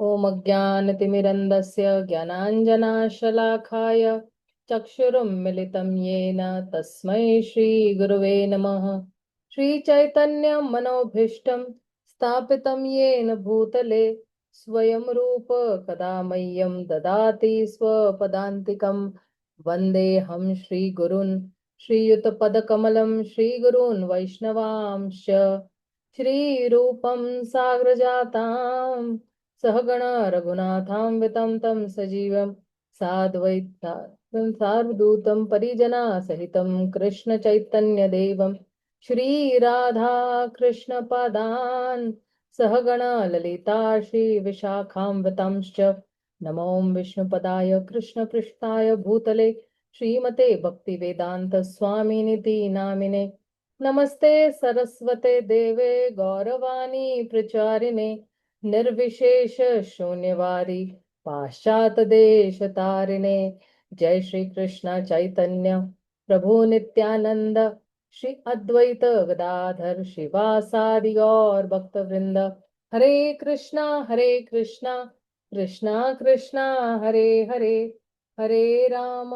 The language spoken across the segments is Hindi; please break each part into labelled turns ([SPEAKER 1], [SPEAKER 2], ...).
[SPEAKER 1] ॐ अज्ञानतिमिरन्धस्य ज्ञानाञ्जनाशलाखाय चक्षुरुन्मिलितं येन तस्मै श्रीगुरुवे नमः। श्रीचैतन्यमनोभीष्टं स्थापितं येन भूतले स्वयं रूप कदा मह्यं ददाति स्वपदान्तिकं। वन्देऽहं श्रीगुरून् श्रीयुतपदकमलं श्रीगुरून् वैष्णवांश्च श्रीरूपं साग्रजातां सहगण रघुनाथान्वितं तं सजीवं साद्वैतं सार्वधूतं परिजना सहितं कृष्ण चैतन्य देवं श्रीराधा कृष्ण पादान् सहगण ललिता श्री विशाखान्वितांश्च नमो विष्णुपदाय कृष्ण पृष्ठाय भूतले श्रीमते भक्ति वेदांत स्वामिनिति नामिने। नमस्ते सरस्वते देवे गौरवाणी प्रचारिणे निर्विशेष शून्यवारी पाश्चात देश तारिणे। जय श्री कृष्ण चैतन्य प्रभु नित्यानंद श्री अद्वैत गदाधर शिवासादि गौर भक्त वृंद। हरे कृष्णा कृष्णा कृष्णा हरे हरे, हरे राम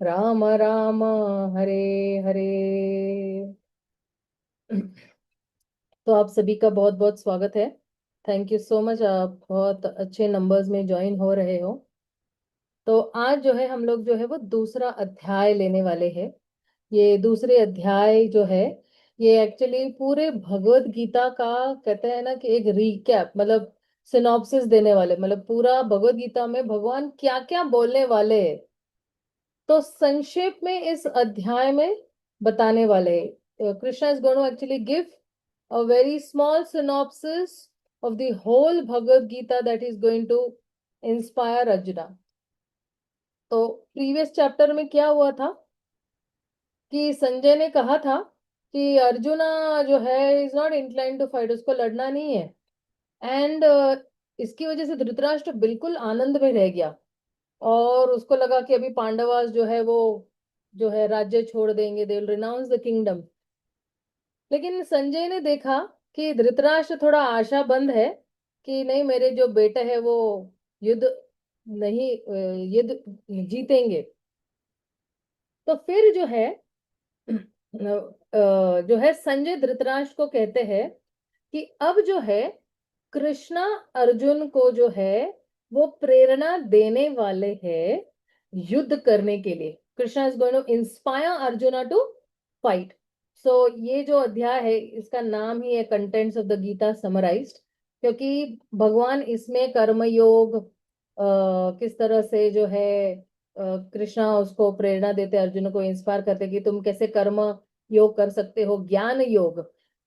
[SPEAKER 1] राम राम हरे हरे। तो आप सभी का बहुत बहुत स्वागत है। थैंक यू सो मच, आप बहुत अच्छे नंबर्स में ज्वाइन हो रहे हो। तो आज जो है हम लोग जो है वो दूसरा अध्याय लेने वाले हैं। ये दूसरे अध्याय जो है ये एक्चुअली पूरे भगवत गीता का कहते हैं ना कि एक रीकैप, मतलब सिनॉप्सिस देने वाले, मतलब पूरा भगवत गीता में भगवान क्या क्या बोलने वाले हैं तो संक्षेप में इस अध्याय में बताने वाले हैं। Krishna is going to actually give a very small synopsis of the whole Bhagavad Gita that is going to inspire Arjuna. तो प्रीवियस चैप्टर में क्या हुआ था कि संजय ने कहा था कि अर्जुना जो है is not inclined to fight, उसको लड़ना नहीं है। एंड इसकी वजह से धृतराष्ट्र बिल्कुल आनंद में रह गया और उसको लगा कि अभी पांडवास जो है वो जो है राज्य छोड़ देंगे, they will renounce the kingdom. लेकिन संजय ने देखा कि धृतराष्ट्र थोड़ा आशाबंद है कि नहीं, मेरे जो बेटे है वो युद्ध नहीं युद्ध जीतेंगे। तो फिर जो है जो है संजय धृतराष्ट्र को कहते हैं कि अब जो है कृष्णा अर्जुन को जो है वो प्रेरणा देने वाले हैं युद्ध करने के लिए। Krishna is going to inspire Arjuna to fight. So ये जो अध्याय है इसका नाम ही है contents of the Gita summarized, क्योंकि भगवान इसमें कर्म योग किस तरह से जो है कृष्णा उसको प्रेरणा देते, अर्जुन को इंस्पायर करते कि तुम कैसे कर्म योग कर सकते हो, ज्ञान योग,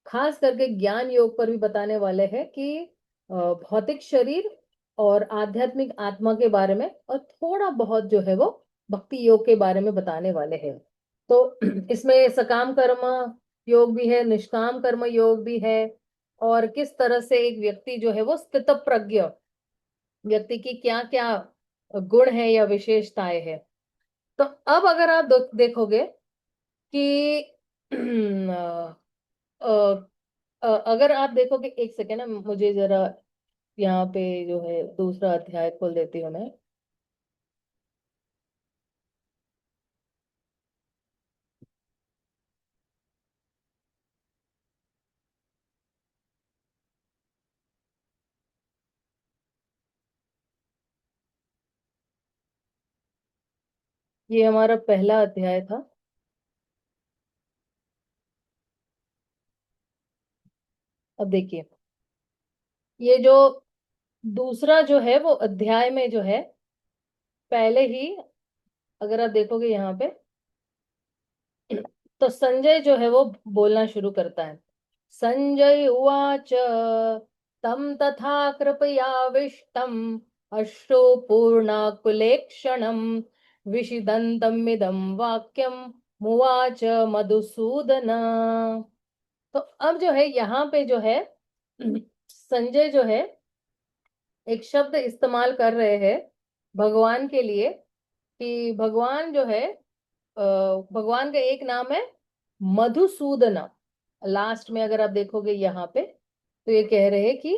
[SPEAKER 1] खास करके ज्ञान योग पर भी बताने वाले हैं कि भौतिक शरीर और आध्यात्मिक आत्मा के बारे में, और थोड़ा बहुत जो है वो भक्ति योग के बारे में बताने वाले हैं। तो इसमें सकाम कर्म योग भी है, निष्काम कर्म योग भी है, और किस तरह से एक व्यक्ति जो है वो स्थित प्रज्ञ व्यक्ति की क्या क्या गुण है या विशेषताएं है। तो अब अगर आप देखोगे कि अ, अगर आप देखोगे, एक सेकेंड ना, मुझे जरा यहाँ पे जो है दूसरा अध्याय खोल देती हूँ मैं। ये हमारा पहला अध्याय था। अब देखिए, ये जो दूसरा जो है वो अध्याय में जो है पहले ही अगर आप देखोगे यहाँ पे तो संजय जो है वो बोलना शुरू करता है। संजय उवाच तम तथा कृपयाविष्टम् अश्रुपूर्णाकुलेक्षणम् विषिदन्तमिदं वाक्यम मुवाच मधुसूदन। तो अब जो है यहाँ पे जो है संजय जो है एक शब्द इस्तेमाल कर रहे हैं भगवान के लिए कि भगवान जो है भगवान का एक नाम है मधुसूदना। लास्ट में अगर आप देखोगे यहाँ पे तो ये कह रहे हैं कि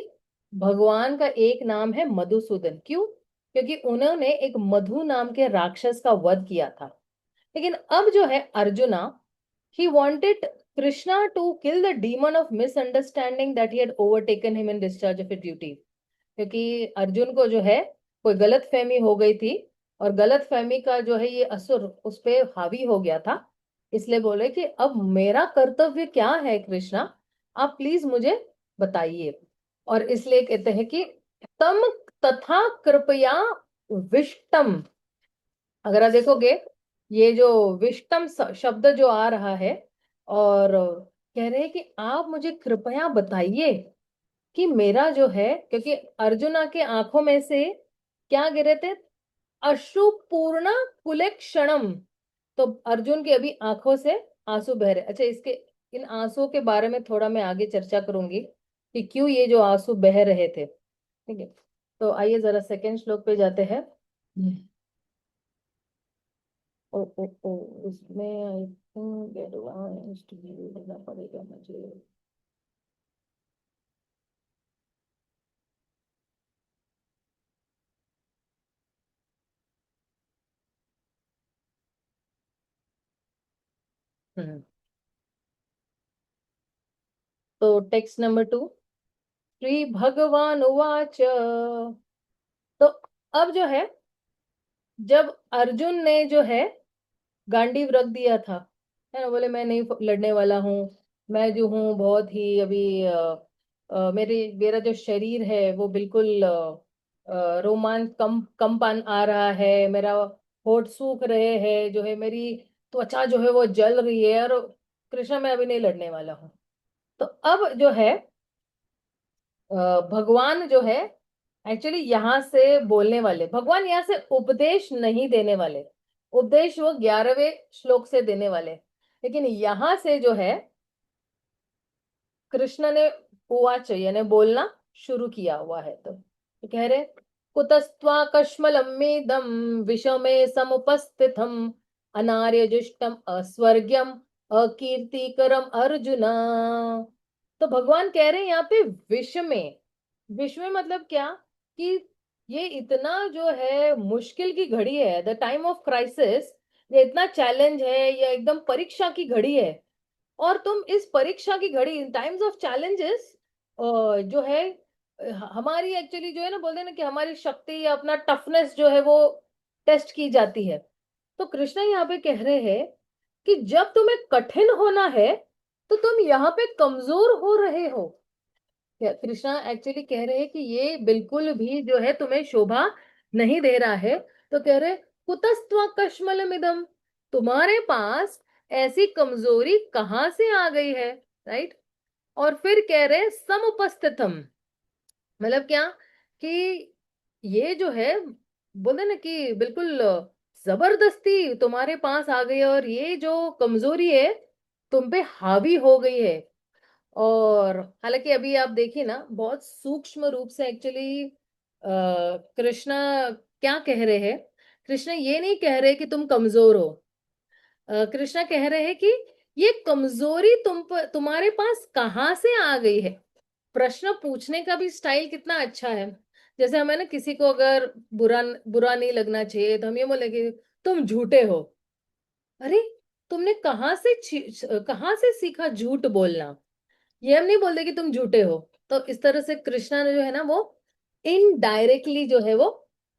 [SPEAKER 1] भगवान का एक नाम है मधुसूदन। क्यों? क्योंकि उन्होंने एक मधु नाम के राक्षस का वध किया था। लेकिन अब जो है arjuna, he wanted Krishna to kill the demon of misunderstanding that he had overtaken him in discharge of his duty। क्योंकि अर्जुन को जो है कोई गलत फहमी हो गई थी, और गलत फहमी का जो है ये असुर उस पे हावी हो गया था। इसलिए बोले कि अब मेरा कर्तव्य क्या है कृष्णा, आप प्लीज मुझे बताइए। और इसलिए कहते हैं कि तम तथा कृपया विष्टम। अगर आप देखोगे, ये जो विष्टम शब्द जो आ रहा है, और कह रहे हैं कि आप मुझे कृपया बताइए कि मेरा जो है, क्योंकि अर्जुना के आंखों में से क्या गिरे थे? अश्रुपूर्ण कुलेक्षणम। तो अर्जुन की अभी आंखों से आंसू बह रहे। अच्छा, इसके इन आंसुओं के बारे में थोड़ा मैं आगे चर्चा करूंगी कि क्यों ये जो आंसू बह रहे थे। ठीक है, तो आइए जरा सेकंड श्लोक पे जाते हैं। ओ ओ ओ, इसमें आई थिंक एडवांस्ड व्यू देना पड़ेगा मुझे। हम्म, तो टेक्स्ट नंबर 2, श्री भगवान उवाच। तो अब जो है, जब अर्जुन ने जो है गांडीव रख दिया था, है ना, बोले मैं नहीं लड़ने वाला हूँ। मैं जो हूँ बहुत ही अभी मेरा जो शरीर है वो बिल्कुल रोमांच कंपन आ रहा है, मेरा होठ सूख रहे हैं, जो है मेरी त्वचा जो है वो जल रही है, और कृष्णा मैं अभी नहीं लड़ने वाला हूँ। तो अब जो है भगवान जो है एक्चुअली यहाँ से बोलने वाले, भगवान यहाँ से उपदेश नहीं देने वाले। उपदेश वो 11वें श्लोक से देने वाले, लेकिन यहाँ से जो है कृष्ण ने उवाच यानी बोलना शुरू किया हुआ है। तो कह रहे, कुतस्त्वा कश्मलमेदम विषमे समुपस्थितम अनार्य जुष्टम अस्वर्ग्यम अकीर्तिकरम अर्जुना। तो भगवान कह रहे हैं यहाँ पे विश्व में, विश्व में मतलब क्या, कि ये इतना जो है मुश्किल की घड़ी है, द टाइम ऑफ क्राइसिस, ये इतना चैलेंज है, ये एकदम परीक्षा की घड़ी है। और तुम इस परीक्षा की घड़ी, इन टाइम्स ऑफ चैलेंजेस जो है हमारी एक्चुअली जो है ना, बोलते हैं ना कि हमारी शक्ति या अपना टफनेस जो है वो टेस्ट की जाती है। तो कृष्णा यहाँ पे कह रहे हैं कि जब तुम्हें कठिन होना है तो तुम यहाँ पे कमजोर हो रहे हो। कृष्णा एक्चुअली कह रहे हैं कि ये बिल्कुल भी जो है तुम्हें शोभा नहीं दे रहा है। तो कह रहे, कुतस्त्व कश्मलमिदम, तुम्हारे पास ऐसी कमजोरी कहाँ से आ गई है? राइट। और फिर कह रहे समुपस्थितम, मतलब क्या, कि ये जो है बोलते ना कि बिल्कुल जबरदस्ती तुम्हारे पास आ गई है, और ये जो कमजोरी है तुम पे हावी हो गई है। और हालांकि अभी आप देखिए ना, बहुत सूक्ष्म रूप से एक्चुअली कृष्णा क्या कह रहे हैं। कृष्णा ये नहीं कह रहे कि तुम कमजोर हो। कृष्णा कह रहे हैं कि ये कमजोरी तुम्हारे पास कहाँ से आ गई है। प्रश्न पूछने का भी स्टाइल कितना अच्छा है। जैसे हमें ना किसी को अगर बुरा बुरा नहीं लगना चाहिए तो हम ये बोले कि तुम झूठे हो। अरे, तुमने कहाँ से सीखा झूठ बोलना? ये हम नहीं बोलते कि तुम झूठे हो। तो इस तरह से कृष्णा ने जो है ना वो इनडायरेक्टली जो है वो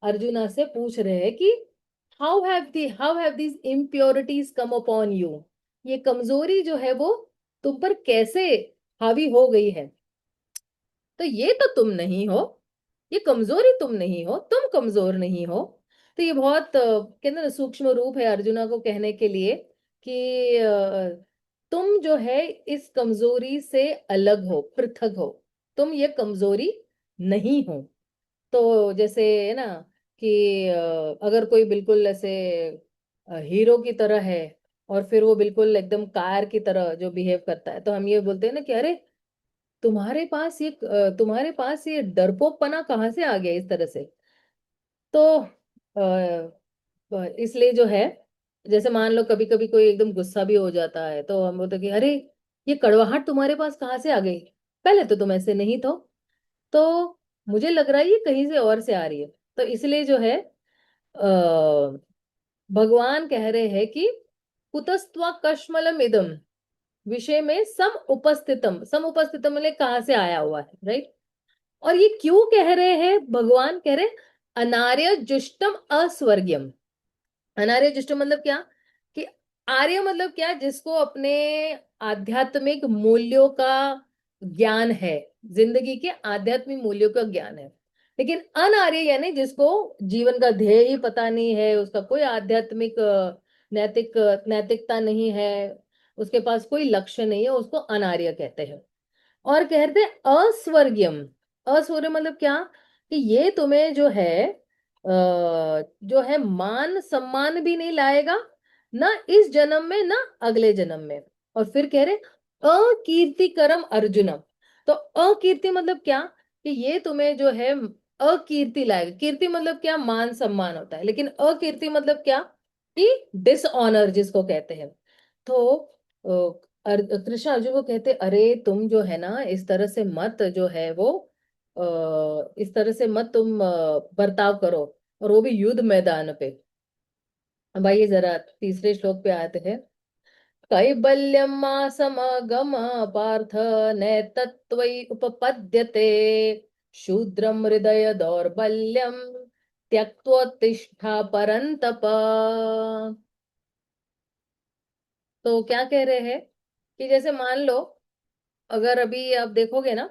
[SPEAKER 1] अर्जुना से पूछ रहे हैं कि how have these impurities come upon you. ये कमजोरी जो है वो तुम पर कैसे हावी हो गई है? तो ये तो तुम नहीं हो, ये कमजोरी तुम नहीं हो, तुम कमजोर नहीं हो। तो ये बहुत कहते हैं ना सूक्ष्म रूप है अर्जुना को कहने के लिए कि तुम जो है इस कमजोरी से अलग हो, पृथक हो, तुम ये कमजोरी नहीं हो। तो जैसे है ना कि अगर कोई बिल्कुल ऐसे हीरो की तरह है, और फिर वो बिल्कुल एकदम कार की तरह जो बिहेव करता है, तो हम ये बोलते हैं ना कि अरे, तुम्हारे पास ये डरपोकपना कहाँ से आ गया इस तरह से। तो इसलिए जो है, जैसे मान लो कभी कभी कोई एकदम गुस्सा भी हो जाता है, तो हम बोलते हैं कि अरे, ये कड़वाहट तुम्हारे पास कहाँ से आ गई, पहले तो तुम ऐसे नहीं तो। मुझे लग रहा है ये कहीं से और से आ रही है। तो इसलिए जो है भगवान कह रहे हैं कि कुतस्त्वा कश्मलम इदम, विषय में सम उपस्थितम मतलब कहाँ से आया हुआ है, राइट। और ये क्यों कह रहे हैं, भगवान कह रहे अनार्य जुष्टम अस्वर्गीयम। अनार्य जुष्टम मतलब क्या, कि आर्य मतलब क्या, जिसको अपने आध्यात्मिक मूल्यों का ज्ञान है, जिंदगी के आध्यात्मिक मूल्यों का ज्ञान है। लेकिन अनार्य यानी जिसको जीवन का ध्येय ही पता नहीं है, उसका कोई आध्यात्मिक नैतिकता नहीं है, उसके पास कोई लक्ष्य नहीं है, उसको अनार्य कहते हैं। और कहते हैं अस्वर्गीयम। अस्वर्गीय मतलब क्या, कि ये तुम्हें जो है जो है मान सम्मान भी नहीं लाएगा, ना इस जन्म में ना अगले जन्म में। और फिर कह रहे अकीर्तिकरम अर्जुनम। तो अकीर्ति मतलब क्या, कि ये तुम्हें जो है अकीर्ति लाएगा। कीर्ति मतलब क्या, मान सम्मान होता है, लेकिन अकीर्ति मतलब क्या, कि डिसऑनर जिसको कहते हैं। तो कृष्ण अर्जुन को कहते अरे तुम जो है ना इस तरह से मत जो है वो इस तरह से मत तुम बर्ताव करो, और वो भी युद्ध मैदान पे। अब आइए जरा तीसरे श्लोक पे आते हैं। कैबल्यम समगम पार्थ नैतत्त्वयि उपपद्यते, शूद्रम हृदय दौर्बल्यम त्यक्त्वोत्तिष्ठा परन्तप। तो क्या कह रहे हैं, कि जैसे मान लो, अगर अभी आप देखोगे ना,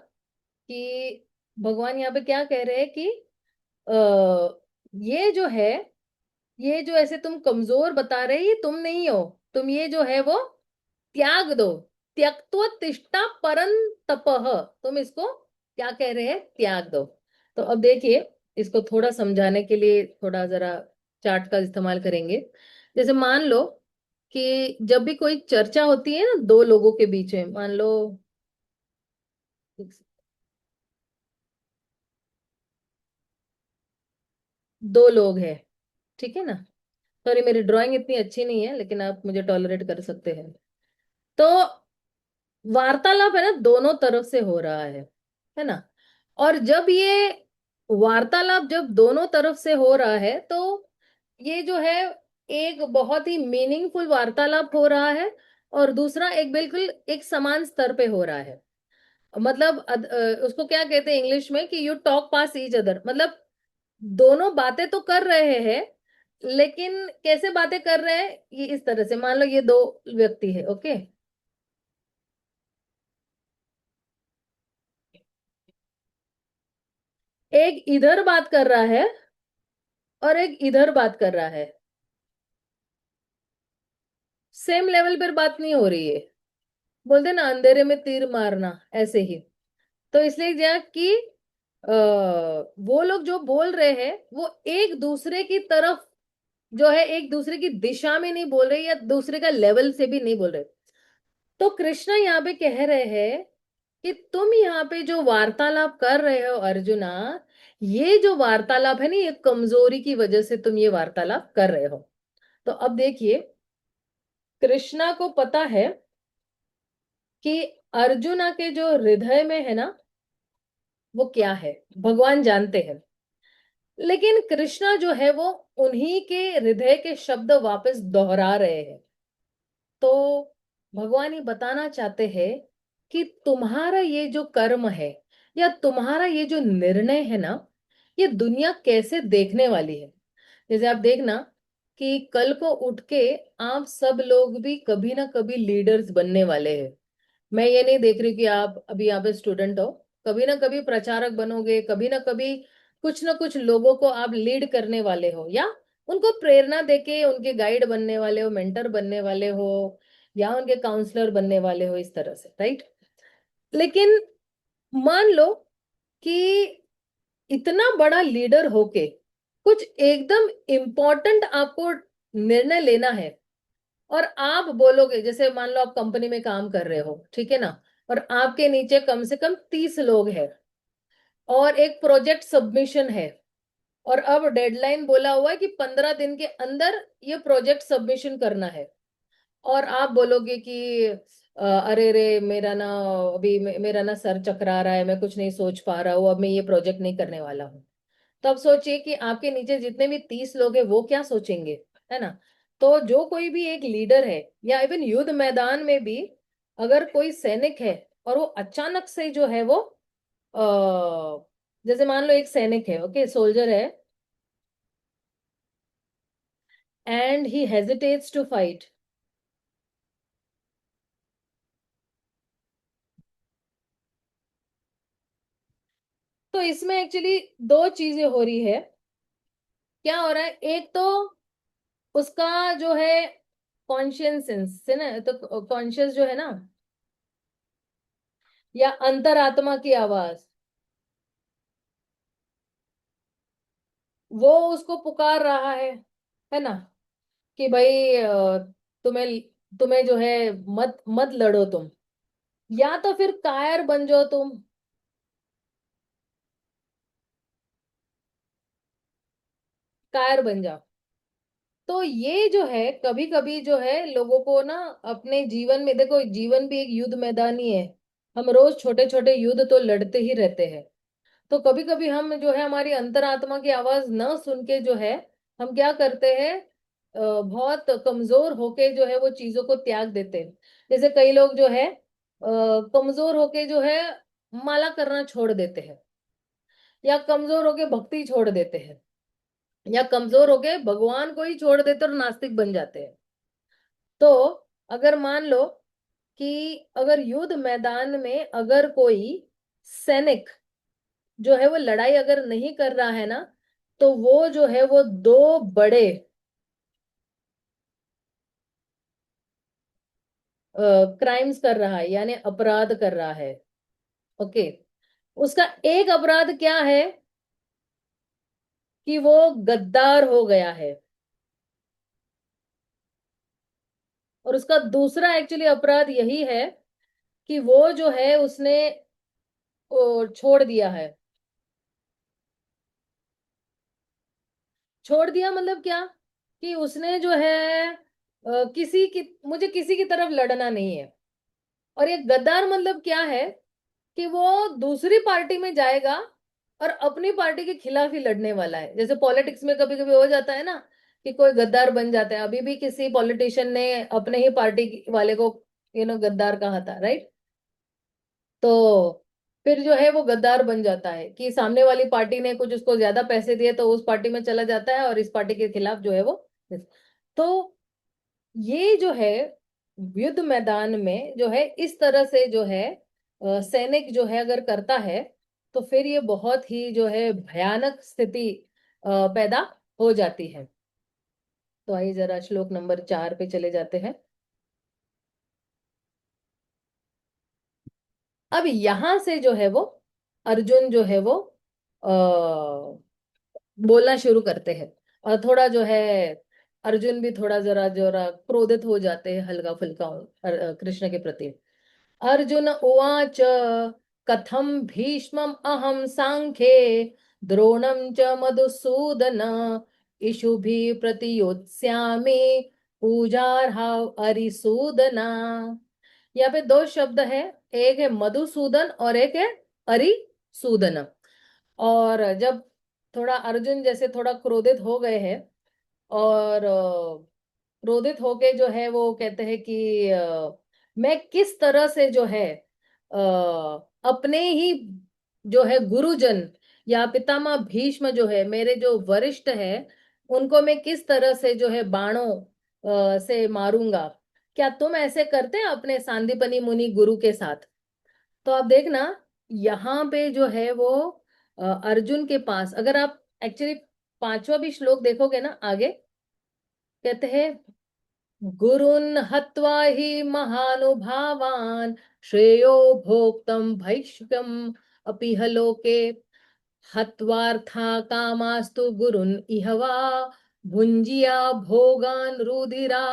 [SPEAKER 1] कि भगवान यहाँ पे क्या कह रहे हैं, कि आ, ये जो है, ये जो ऐसे तुम कमजोर बता रहे, ये तुम नहीं हो, तुम ये जो है वो त्याग दो। त्यक्त्वोत्तिष्ठा परन्तपः, तुम इसको क्या कह रहे हैं, त्याग दो। तो अब देखिए, इसको थोड़ा समझाने के लिए थोड़ा जरा चार्ट का इस्तेमाल करेंगे। जैसे मान लो कि जब भी कोई चर्चा होती है ना दो लोगों के बीच में, मान लो दो लोग हैं, ठीक है ना। सॉरी मेरी ड्राइंग इतनी अच्छी नहीं है, लेकिन आप मुझे टॉलरेट कर सकते हैं। तो वार्तालाप है ना दोनों तरफ से हो रहा है ना। और जब ये वार्तालाप जब दोनों तरफ से हो रहा है, तो ये जो है एक बहुत ही मीनिंगफुल वार्तालाप हो रहा है, और दूसरा एक बिल्कुल एक समान स्तर पे हो रहा है। मतलब उसको क्या कहते हैं इंग्लिश में, कि you talk pass each other, मतलब दोनों बातें तो कर रहे हैं, लेकिन कैसे बातें कर रहे हैं, ये इस तरह से मान लो ये दो व्यक्ति है, ओके। एक इधर बात कर रहा है और एक इधर बात कर रहा है, सेम लेवल पर बात नहीं हो रही है। बोलते ना अंधेरे में तीर मारना, ऐसे ही। तो इसलिए क्या कि वो लोग जो बोल रहे हैं वो एक दूसरे की तरफ जो है, एक दूसरे की दिशा में नहीं बोल रहे, या दूसरे का लेवल से भी नहीं बोल रहे। तो कृष्ण यहाँ पे कह रहे हैं कि तुम यहाँ पे जो वार्तालाप कर रहे हो अर्जुना, ये जो वार्तालाप है ना, ये कमजोरी की वजह से तुम ये वार्तालाप कर रहे हो। तो अब देखिए, कृष्णा को पता है कि अर्जुना के जो हृदय में है ना वो क्या है, भगवान जानते हैं। लेकिन कृष्णा जो है वो उन्हीं के हृदय के शब्द वापस दोहरा रहे हैं। तो भगवान ये बताना चाहते हैं कि तुम्हारा ये जो कर्म है, या तुम्हारा ये जो निर्णय है ना, ये दुनिया कैसे देखने वाली है। जैसे आप देखना कि कल को उठ के आप सब लोग भी कभी ना कभी लीडर्स बनने वाले हैं। मैं ये नहीं देख रही कि आप अभी यहाँ पे स्टूडेंट हो, कभी ना कभी प्रचारक बनोगे, कभी ना कभी कुछ ना कुछ लोगों को आप लीड करने वाले हो, या उनको प्रेरणा देके उनके गाइड बनने वाले हो, मेंटर बनने वाले हो, या उनके काउंसलर बनने वाले हो, इस तरह से, राइट। लेकिन मान लो कि इतना बड़ा लीडर होके कुछ एकदम इम्पोर्टेंट आपको निर्णय लेना है, और आप बोलोगे, जैसे मान लो आप कंपनी में काम कर रहे हो, ठीक है ना, और आपके नीचे कम से कम 30 लोग हैं, और एक प्रोजेक्ट सबमिशन है, और अब डेडलाइन बोला हुआ है कि 15 दिन के अंदर ये प्रोजेक्ट सबमिशन करना है। और आप बोलोगे कि अरे रे मेरा ना, अभी मेरा ना सर चकरा रहा है, मैं कुछ नहीं सोच पा रहा हूँ, अब मैं ये प्रोजेक्ट नहीं करने वाला हूँ। तो अब सोचिए कि आपके नीचे जितने भी 30 लोग हैं वो क्या सोचेंगे, है ना। तो जो कोई भी एक लीडर है, या इवन युद्ध मैदान में भी अगर कोई सैनिक है और वो अचानक से जो है वो जैसे मान लो एक सैनिक है, ओके, सोल्जर है, and he hesitates to fight. तो इसमें एक्चुअली दो चीजें हो रही है। क्या हो रहा है, एक तो उसका जो है कॉन्शियस है ना, तो कॉन्शियस जो है ना, या अंतरात्मा की आवाज, वो उसको पुकार रहा है ना, कि भाई तुम्हें तुम्हें जो है मत मत लड़ो तुम, या तो फिर कायर बन जाओ तुम, कायर बन जाओ। तो ये जो है कभी कभी जो है लोगों को ना अपने जीवन में, देखो जीवन भी एक युद्ध मैदान ही है, हम रोज छोटे छोटे युद्ध तो लड़ते ही रहते हैं। तो कभी कभी हम जो है हमारी अंतरात्मा की आवाज न सुन के जो है हम क्या करते हैं, बहुत कमजोर होके जो है वो चीजों को त्याग देते हैं। जैसे कई लोग जो है कमजोर होके जो है माला करना छोड़ देते हैं, या कमजोर होके भक्ति छोड़ देते हैं, या कमजोर होके भगवान को ही छोड़ देते और नास्तिक बन जाते हैं। तो अगर मान लो कि अगर युद्ध मैदान में अगर कोई सैनिक जो है वो लड़ाई अगर नहीं कर रहा है ना, तो वो जो है वो दो बड़े क्राइम्स कर रहा है, यानी अपराध कर रहा है। ओके, उसका एक अपराध क्या है कि वो गद्दार हो गया है, और उसका दूसरा एक्चुअली अपराध यही है कि वो जो है उसने छोड़ दिया है। छोड़ दिया मतलब क्या, कि उसने जो है किसी की, मुझे किसी की तरफ लड़ना नहीं है। और ये गद्दार मतलब क्या है, कि वो दूसरी पार्टी में जाएगा और अपनी पार्टी के खिलाफ ही लड़ने वाला है। जैसे पॉलिटिक्स में कभी कभी हो जाता है ना, कि कोई गद्दार बन जाता है। अभी भी किसी पॉलिटिशियन ने अपने ही पार्टी वाले को गद्दार कहा था, राइट। तो फिर जो है वो गद्दार बन जाता है कि सामने वाली पार्टी ने कुछ उसको ज्यादा पैसे दिए तो उस पार्टी में चला जाता है, और इस पार्टी के खिलाफ जो है वो। तो ये जो है युद्ध मैदान में जो है इस तरह से जो है सैनिक जो है अगर करता है, तो फिर ये बहुत ही जो है भयानक स्थिति पैदा हो जाती है। तो आइए जरा श्लोक नंबर 4 पे चले जाते हैं। अब यहां से जो है वो अर्जुन जो है वो बोलना शुरू करते हैं, और थोड़ा जो है अर्जुन भी थोड़ा जरा जरा क्रोधित हो जाते हैं हल्का फुल्का कृष्ण के प्रति। अर्जुन उवाच कथम भीष्मम अहम सांख्ये द्रोणम च मधुसूदन इषुभिः प्रतियोत्स्यामि पूजार्हाव अरिसूदना। यहाँ पे दो शब्द है, एक है मधुसूदन और एक है अरिसूदन। और जब थोड़ा अर्जुन जैसे थोड़ा क्रोधित हो गए हैं, और क्रोधित होके जो है वो कहते हैं कि मैं किस तरह से जो है अपने ही जो है गुरुजन या पितामह भीष्म जो है मेरे जो वरिष्ठ है, उनको मैं किस तरह से जो है बाणों से मारूंगा। क्या तुम ऐसे करते हैं अपने सांदीपनी मुनि गुरु के साथ। तो आप देखना, यहाँ पे जो है वो अर्जुन के पास अगर आप एक्चुअली पांचवा भी श्लोक देखोगे ना आगे, कहते हैं गुरुन् हत्वा हि महानुभावान् श्रेयो भोक्तुम् भैक्षुकम् अपि ह लोके हत्वार्था कामास्तु गुरुन् इह वा भुंजिया भोगान् रुधिरा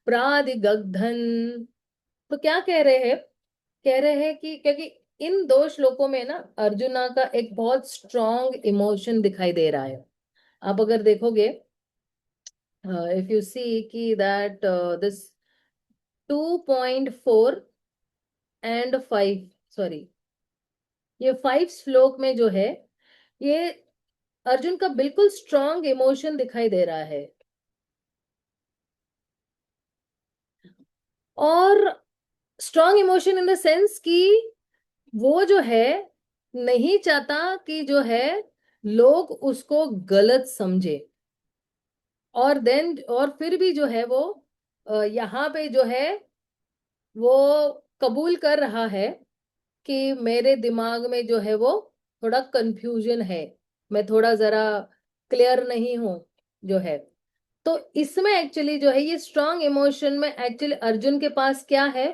[SPEAKER 1] प्रादिगग्धन्। तो क्या कह रहे हैं, कह रहे हैं कि क्योंकि इन दो श्लोकों में ना अर्जुना का एक बहुत स्ट्रॉन्ग इमोशन दिखाई दे रहा है। आप अगर देखोगे, इफ यू सी कि दैट दिस 2.4 एंड 5, सॉरी, ये 5 श्लोक में जो है, ये अर्जुन का बिल्कुल स्ट्रांग इमोशन दिखाई दे रहा है। और strong emotion in the sense कि वो जो है नहीं चाहता कि जो है लोग उसको गलत समझे। और देन और फिर भी जो है वो यहाँ पे जो है वो कबूल कर रहा है कि मेरे दिमाग में जो है वो थोड़ा कंफ्यूजन है, मैं थोड़ा जरा क्लियर नहीं हूं जो है। तो इसमें एक्चुअली जो है ये स्ट्रांग इमोशन में एक्चुअली अर्जुन के पास क्या है,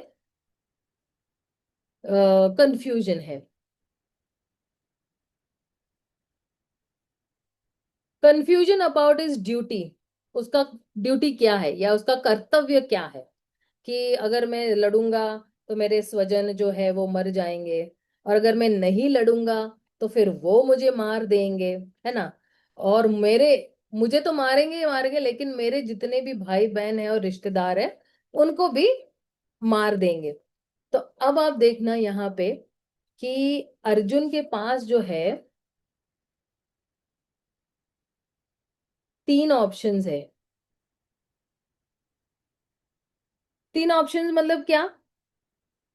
[SPEAKER 1] कंफ्यूजन है। कंफ्यूजन अबाउट इज ड्यूटी, उसका ड्यूटी क्या है या उसका कर्तव्य क्या है। कि अगर मैं लड़ूंगा तो मेरे स्वजन जो है वो मर जाएंगे, और अगर मैं नहीं लड़ूंगा तो फिर वो मुझे मार देंगे, है ना। और मुझे तो मारेंगे ही मारेंगे, लेकिन मेरे जितने भी भाई बहन है और रिश्तेदार है उनको भी मार देंगे। तो अब आप देखना यहाँ पे कि अर्जुन के पास जो है 3 ऑप्शंस है। 3 ऑप्शंस मतलब क्या?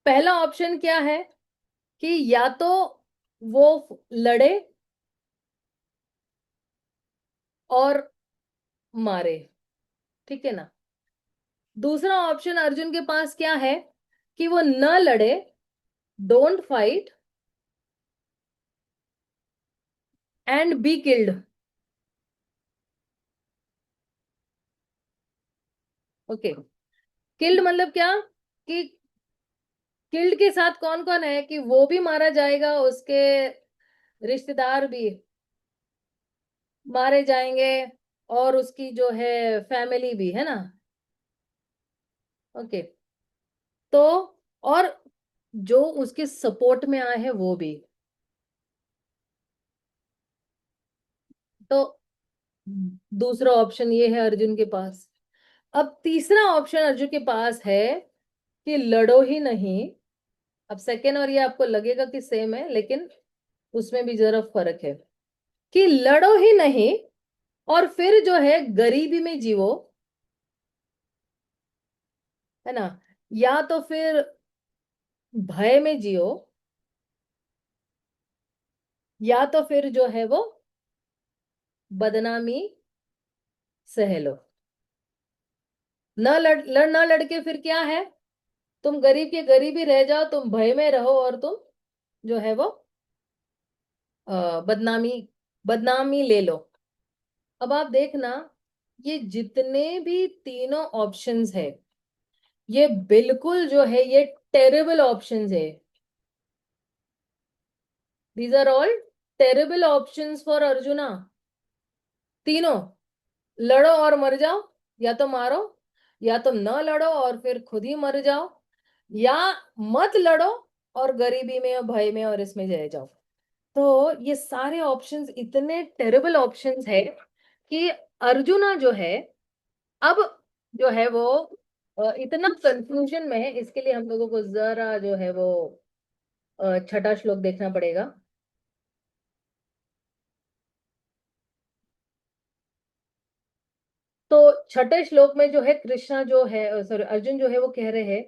[SPEAKER 1] पहला ऑप्शन क्या है कि या तो वो लड़े और मारे, ठीक है ना। दूसरा ऑप्शन अर्जुन के पास क्या है कि वो न लड़े, don't fight and be killed. Okay, killed मतलब क्या कि किल्ड के साथ कौन कौन है, कि वो भी मारा जाएगा, उसके रिश्तेदार भी मारे जाएंगे, और उसकी जो है फैमिली भी, है ना। ओके, तो और जो उसके सपोर्ट में आए हैं वो भी। तो दूसरा ऑप्शन ये है अर्जुन के पास। अब तीसरा ऑप्शन अर्जुन के पास है कि लड़ो ही नहीं। अब सेकेंड और ये आपको लगेगा कि सेम है, लेकिन उसमें भी जरा फर्क है। कि लड़ो ही नहीं और फिर जो है गरीबी में जीवो, है ना, या तो फिर भय में जियो, या तो फिर जो है वो बदनामी सह लो। न लड़के फिर क्या है, तुम गरीब के गरीब ही रह जाओ, तुम भय में रहो, और तुम जो है वो बदनामी बदनामी ले लो। अब आप देखना, ये जितने भी तीनों ऑप्शंस है, ये बिल्कुल जो है ये टेरेबल ऑप्शंस है। These are all terrible options for Arjuna. तीनों, लड़ो और मर जाओ, या तो मारो, या तो न लड़ो और फिर खुद ही मर जाओ, या मत लड़ो और गरीबी में और भय में और इसमें रह जाओ। तो ये सारे ऑप्शंस इतने टेरेबल ऑप्शंस है कि अर्जुना जो है अब जो है वो इतना कंफ्यूजन में है। इसके लिए हम लोगों को जरा जो है वो छठा श्लोक देखना पड़ेगा। तो छठे श्लोक में जो है कृष्णा जो है, सॉरी, अर्जुन जो है वो कह रहे हैं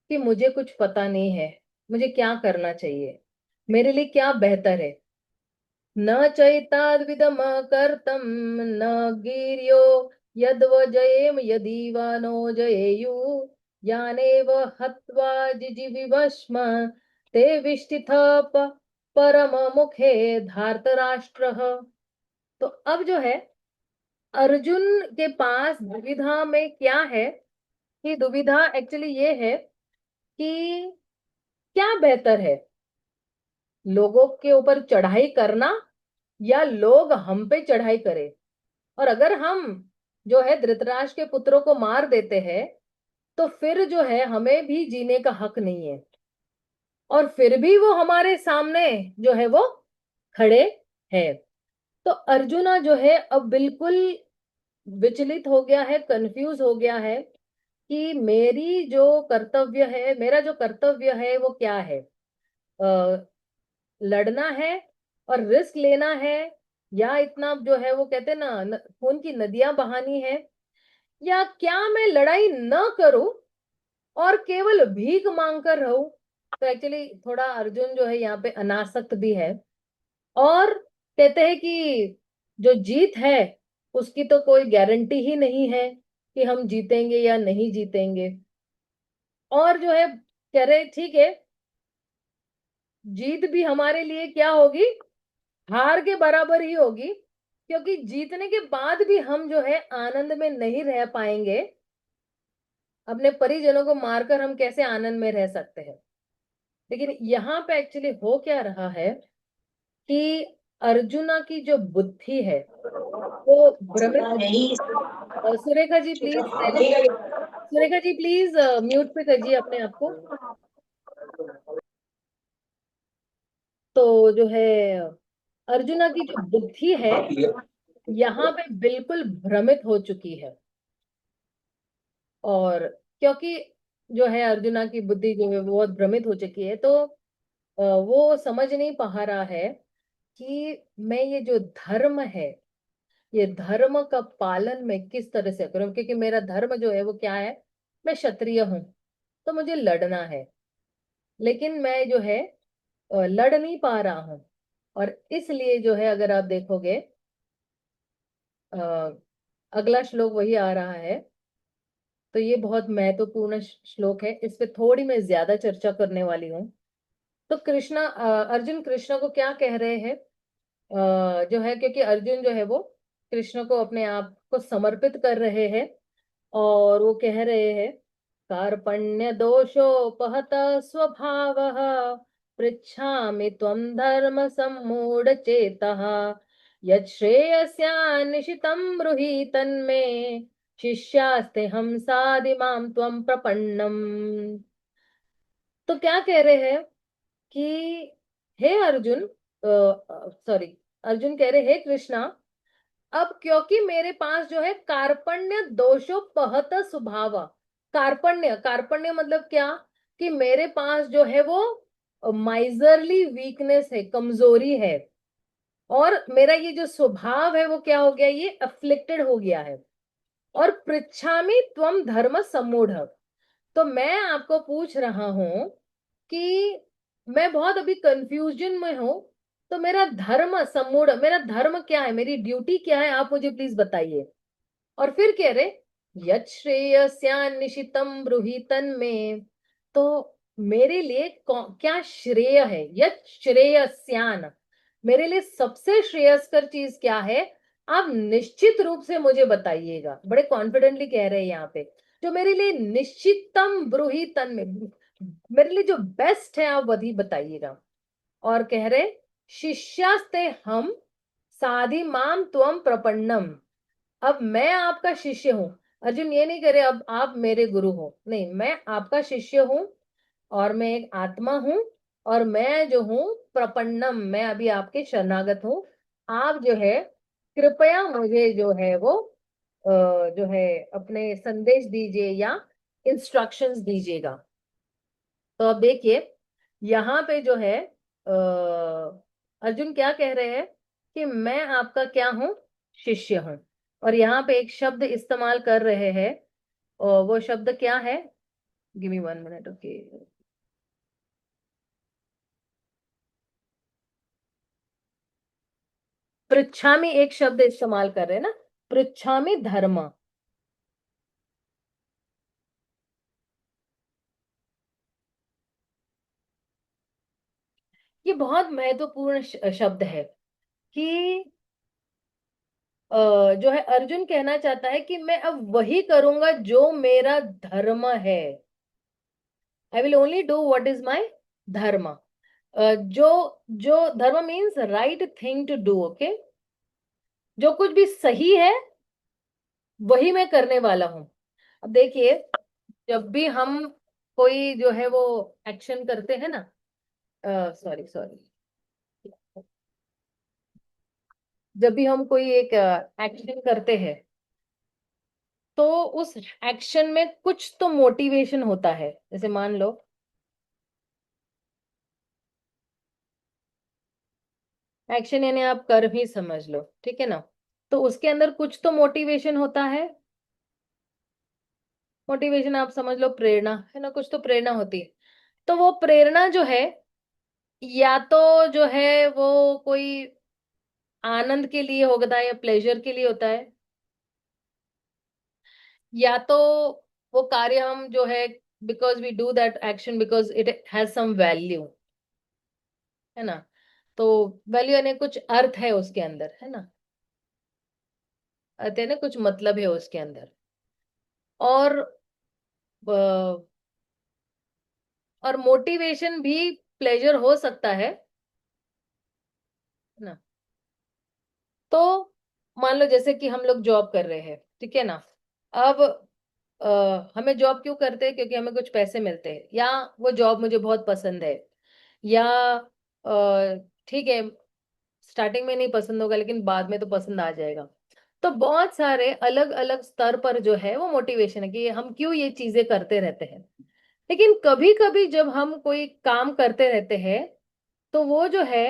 [SPEAKER 1] कि मुझे कुछ पता नहीं है, मुझे क्या करना चाहिए, मेरे लिए क्या बेहतर है। न चैताद्विदम कर्तम न गिर्यो यद्वजयेम यदि वा नो जयेयु यानेव हत्वा जिजीविवश्म ते विष्टिथ परम मुखे धार्तराष्ट्रः। तो अब जो है अर्जुन के पास दुविधा में क्या है, कि दुविधा एक्चुअली ये है कि क्या बेहतर है, लोगों के ऊपर चढ़ाई करना या लोग हम पे चढ़ाई करें। और अगर हम जो है धृतराष्ट्र के पुत्रों को मार देते हैं तो फिर जो है हमें भी जीने का हक नहीं है, और फिर भी वो हमारे सामने जो है वो खड़े हैं। तो अर्जुना जो है अब बिल्कुल विचलित हो गया है, कंफ्यूज हो गया है कि मेरी जो कर्तव्य है, मेरा जो कर्तव्य है वो क्या है। लड़ना है और रिस्क लेना है, या इतना जो है वो कहते हैं ना खून की नदियां बहानी है, या क्या मैं लड़ाई न करूं और केवल भीख मांग कर रहूं। तो एक्चुअली थोड़ा अर्जुन जो है यहाँ पे अनासक्त भी है, और कहते हैं कि जो जीत है उसकी तो कोई गारंटी ही नहीं है कि हम जीतेंगे या नहीं जीतेंगे। और जो है कह रहे ठीक है, जीत भी हमारे लिए क्या होगी, हार के बराबर ही होगी, क्योंकि जीतने के बाद भी हम जो है आनंद में नहीं रह पाएंगे। अपने परिजनों को मारकर हम कैसे आनंद में रह सकते हैं। लेकिन यहाँ पे एक्चुअली हो क्या रहा है कि अर्जुना की जो बुद्धि है वो भ्रमित हो। Surekha ji please silent, Surekha ji please mute पे करिए अपने आप को। तो जो है अर्जुना की जो बुद्धि है यहाँ पे बिल्कुल भ्रमित हो चुकी है। और क्योंकि जो है अर्जुना की बुद्धि जो है वो बहुत भ्रमित हो चुकी है, तो वो समझ नहीं पा रहा है कि मैं ये जो धर्म है, ये धर्म का पालन मैं किस तरह से करूं, क्योंकि मेरा धर्म जो है वो क्या है, मैं क्षत्रिय हूं, तो मुझे लड़ना है। लेकिन मैं जो है लड़ नहीं पा रहा हूं। और इसलिए जो है अगर आप देखोगे अगला श्लोक वही आ रहा है। तो ये बहुत महत्वपूर्ण श्लोक है, इस पे थोड़ी मैं ज्यादा चर्चा करने वाली हूँ। तो अर्जुन कृष्ण को क्या कह रहे हैं, जो है क्योंकि अर्जुन जो है वो कृष्ण को अपने आप को समर्पित कर रहे हैं, और वो कह रहे हैं कार्पण्य दोषोपहत स्वभाव पृच्छामि त्वं धर्म सम्मूढ़ चेतः यत् श्रेयस्यान्निशितं ब्रूहि तन्मे शिष्यास्ते हम साधिमां त्वं प्रपन्नम। तो क्या कह रहे हैं कि हे अर्जुन, सॉरी, अर्जुन कह रहे हे कृष्णा, अब क्योंकि मेरे पास जो है कार्पण्य दोषोपहत स्वभाव। कार्पण्य, कार्पण्य मतलब क्या, कि मेरे पास जो है वो माइजरली वीकनेस है, कमजोरी है। और मेरा ये जो स्वभाव है वो क्या हो गया, ये अफ्लिक्टेड हो गया है। और पृच्छामि त्वम धर्म सम्मूढ़, तो मैं आपको पूछ रहा हूं कि मैं बहुत अभी कंफ्यूजन में हूं। तो मेरा धर्म सम्मूढ़, मेरा धर्म क्या है, मेरी ड्यूटी क्या है, आप मुझे प्लीज बताइए। और फिर कह रहे यत् श्रेयस्यान्निशितं ब्रूहि तन्मे, तो मेरे लिए क्या श्रेय है, यत् श्रेयस्यान, मेरे लिए सबसे श्रेयस्कर चीज क्या है, आप निश्चित रूप से मुझे बताइएगा। बड़े कॉन्फिडेंटली कह रहे हैं यहाँ पे, जो मेरे लिए निश्चितम ब्रूहि तन्मे, मेरे लिए जो बेस्ट है आप वही बताइएगा। और कह रहे शिष्यास्ते हम साधि माम त्वम प्रपन्नम, अब मैं आपका शिष्य हूं। अर्जुन ये नहीं करे अब आप मेरे गुरु हो, नहीं, मैं आपका शिष्य हूं, और मैं एक आत्मा हूं, और मैं जो हूं प्रपन्नम, मैं अभी आपके शरणागत हूं। आप जो है कृपया मुझे जो है वो जो है अपने संदेश दीजिए या इंस्ट्रक्शंस दीजिएगा। तो अब देखिए यहाँ पे जो है अर्जुन क्या कह रहे हैं कि मैं आपका क्या हूं, शिष्य हूं। और यहाँ पे एक शब्द इस्तेमाल कर रहे हैं, और वो शब्द क्या है, गिव मी 1 मिनट, ओके। पृच्छामि एक शब्द इस्तेमाल कर रहे हैं ना, पृच्छामि धर्म। ये बहुत महत्वपूर्ण शब्द है कि जो है अर्जुन कहना चाहता है कि मैं अब वही करूंगा जो मेरा धर्म है। I will only do what is my dharma. जो जो dharma means right thing to do, okay, जो कुछ भी सही है वही मैं करने वाला हूं। अब देखिए, जब भी हम कोई जो है वो एक्शन करते हैं ना, सॉरी सॉरी, जब भी हम कोई एक एक्शन करते हैं, तो उस एक्शन में कुछ तो मोटिवेशन होता है। जैसे मान लो, एक्शन यानी आप कर्म ही समझ लो, ठीक है ना। तो उसके अंदर कुछ तो मोटिवेशन होता है। मोटिवेशन आप समझ लो प्रेरणा, है ना, कुछ तो प्रेरणा होती है। तो वो प्रेरणा जो है, या तो जो है वो कोई आनंद के लिए होता है या प्लेजर के लिए होता है, या तो वो कार्य हम जो है because we do that action because it has some value, है ना। तो वैल्यू यानी कुछ अर्थ है उसके अंदर, है ना। अर्थ है ना, कुछ मतलब है उसके अंदर। और और मोटिवेशन भी प्लेजर हो सकता है ना। तो मान लो जैसे कि हम लोग जॉब कर रहे हैं, ठीक है ना। अब हमें जॉब क्यों करते हैं? क्योंकि हमें कुछ पैसे मिलते हैं, या वो जॉब मुझे बहुत पसंद है, या ठीक है, स्टार्टिंग में नहीं पसंद होगा लेकिन बाद में तो पसंद आ जाएगा। तो बहुत सारे अलग अलग स्तर पर जो है वो मोटिवेशन है कि हम क्यों ये चीजें करते रहते हैं। लेकिन कभी कभी जब हम कोई काम करते रहते हैं, तो वो जो है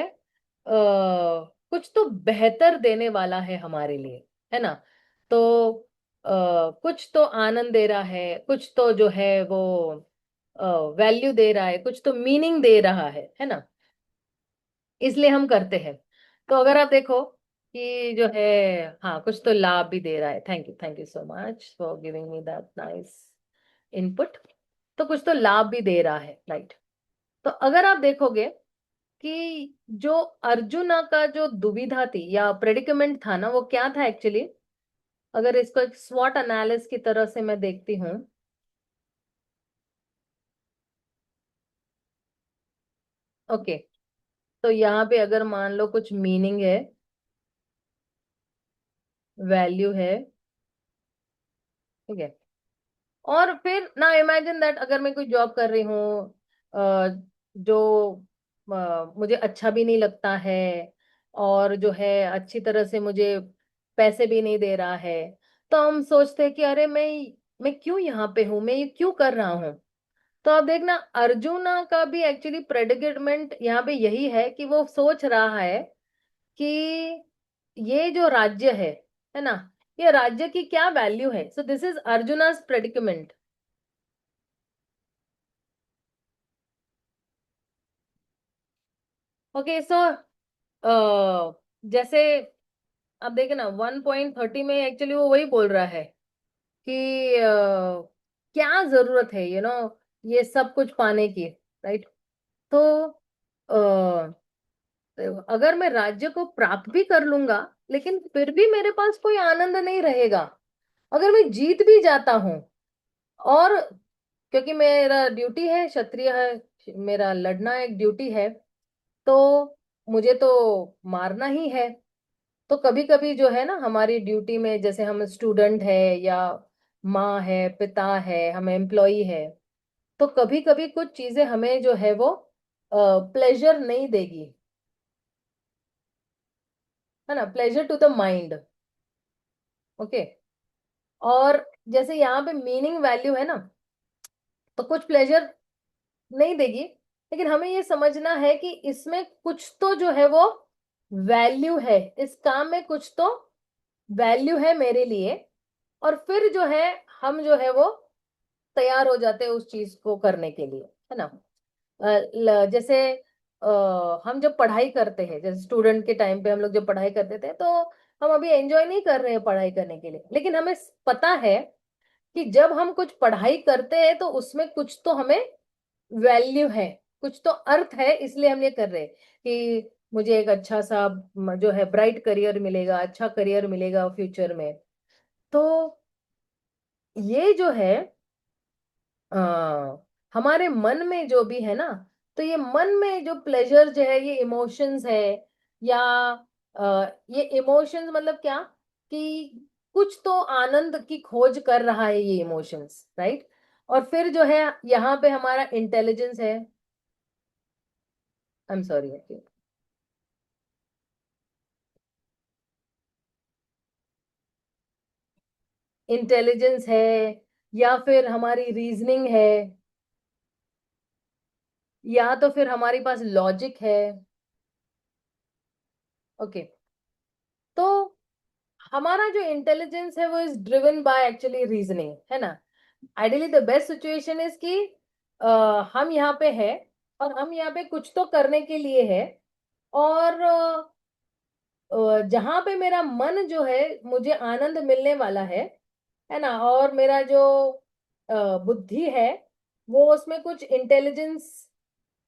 [SPEAKER 1] कुछ तो बेहतर देने वाला है हमारे लिए, है ना। तो कुछ तो आनंद दे रहा है, कुछ तो जो है वो वैल्यू दे रहा है, कुछ तो मीनिंग दे रहा है ना। इसलिए हम करते हैं। तो अगर आप देखो कि जो है, हाँ, कुछ तो लाभ भी दे रहा है। Thank you so much for giving me that nice input. तो कुछ तो लाभ भी दे रहा है, राइट। तो अगर आप देखोगे कि जो अर्जुना का जो दुविधा थी या प्रेडिकमेंट था ना, वो क्या था एक्चुअली। अगर इसको एक स्वॉट एनालिसिस की तरह से मैं देखती हूँ, ओके। तो यहाँ पे अगर मान लो कुछ मीनिंग है, वैल्यू है, ठीक है। और फिर ना इमेजिन दैट अगर मैं कोई जॉब कर रही हूँ जो मुझे अच्छा भी नहीं लगता है, और जो है अच्छी तरह से मुझे पैसे भी नहीं दे रहा है, तो हम सोचते हैं कि अरे मैं क्यों यहाँ पे हूँ, मैं ये क्यों कर रहा हूँ। तो अब देखना, अर्जुना का भी एक्चुअली प्रेडिकेटमेंट यहाँ पे यही है कि वो सोच रहा है कि ये जो राज्य है ना, ये राज्य की क्या वैल्यू है। So this is Arjuna's predicament. Okay, so जैसे अब देखे ना 1.30 में एक्चुअली वो वही बोल रहा है कि क्या जरूरत है ये सब कुछ पाने की, राइट। तो अगर मैं राज्य को प्राप्त भी कर लूंगा, लेकिन फिर भी मेरे पास कोई आनंद नहीं रहेगा। अगर मैं जीत भी जाता हूँ, और क्योंकि मेरा ड्यूटी है, क्षत्रिय है, मेरा लड़ना एक ड्यूटी है, तो मुझे तो मारना ही है। तो कभी कभी जो है ना हमारी ड्यूटी में, जैसे हम स्टूडेंट है, या माँ है, पिता है, हम एम्प्लॉय है, तो कभी कभी कुछ चीजें हमें जो है वो प्लेजर नहीं देगी, है ना, pleasure to the mind. Okay. और जैसे यहाँ पे मीनिंग वैल्यू है ना, तो कुछ प्लेजर नहीं देगी, लेकिन हमें ये समझना है कि इसमें कुछ तो जो है वो वैल्यू है, इस काम में कुछ तो वैल्यू है मेरे लिए। और फिर जो है हम जो है वो तैयार हो जाते हैं उस चीज को करने के लिए, है ना। जैसे हम जब पढ़ाई करते हैं, जैसे स्टूडेंट के टाइम पे हम लोग जब पढ़ाई करते थे, तो हम अभी एंजॉय नहीं कर रहे हैं पढ़ाई करने के लिए, लेकिन हमें पता है कि जब हम कुछ पढ़ाई करते हैं तो उसमें कुछ तो हमें वैल्यू है, कुछ तो अर्थ है, इसलिए हम ये कर रहे हैं कि मुझे एक अच्छा सा जो है ब्राइट करियर मिलेगा, अच्छा करियर मिलेगा फ्यूचर में। तो ये जो है हमारे मन में जो भी है ना, तो ये मन में जो प्लेजर जो है, ये इमोशंस है, या ये इमोशंस मतलब क्या, कि कुछ तो आनंद की खोज कर रहा है ये इमोशंस, राइट। और फिर जो है यहाँ पे हमारा इंटेलिजेंस है। I am sorry. इंटेलिजेंस है, या फिर हमारी रीजनिंग है, या तो फिर हमारे पास लॉजिक है। ओके, तो हमारा जो इंटेलिजेंस है वो is driven by actually reasoning, है ना। Ideally the best situation is कि हम यहाँ पे है, और हम यहाँ पे कुछ तो करने के लिए है, और जहां पे मेरा मन जो है, मुझे आनंद मिलने वाला है ना, और मेरा जो बुद्धि है, वो उसमें कुछ इंटेलिजेंस,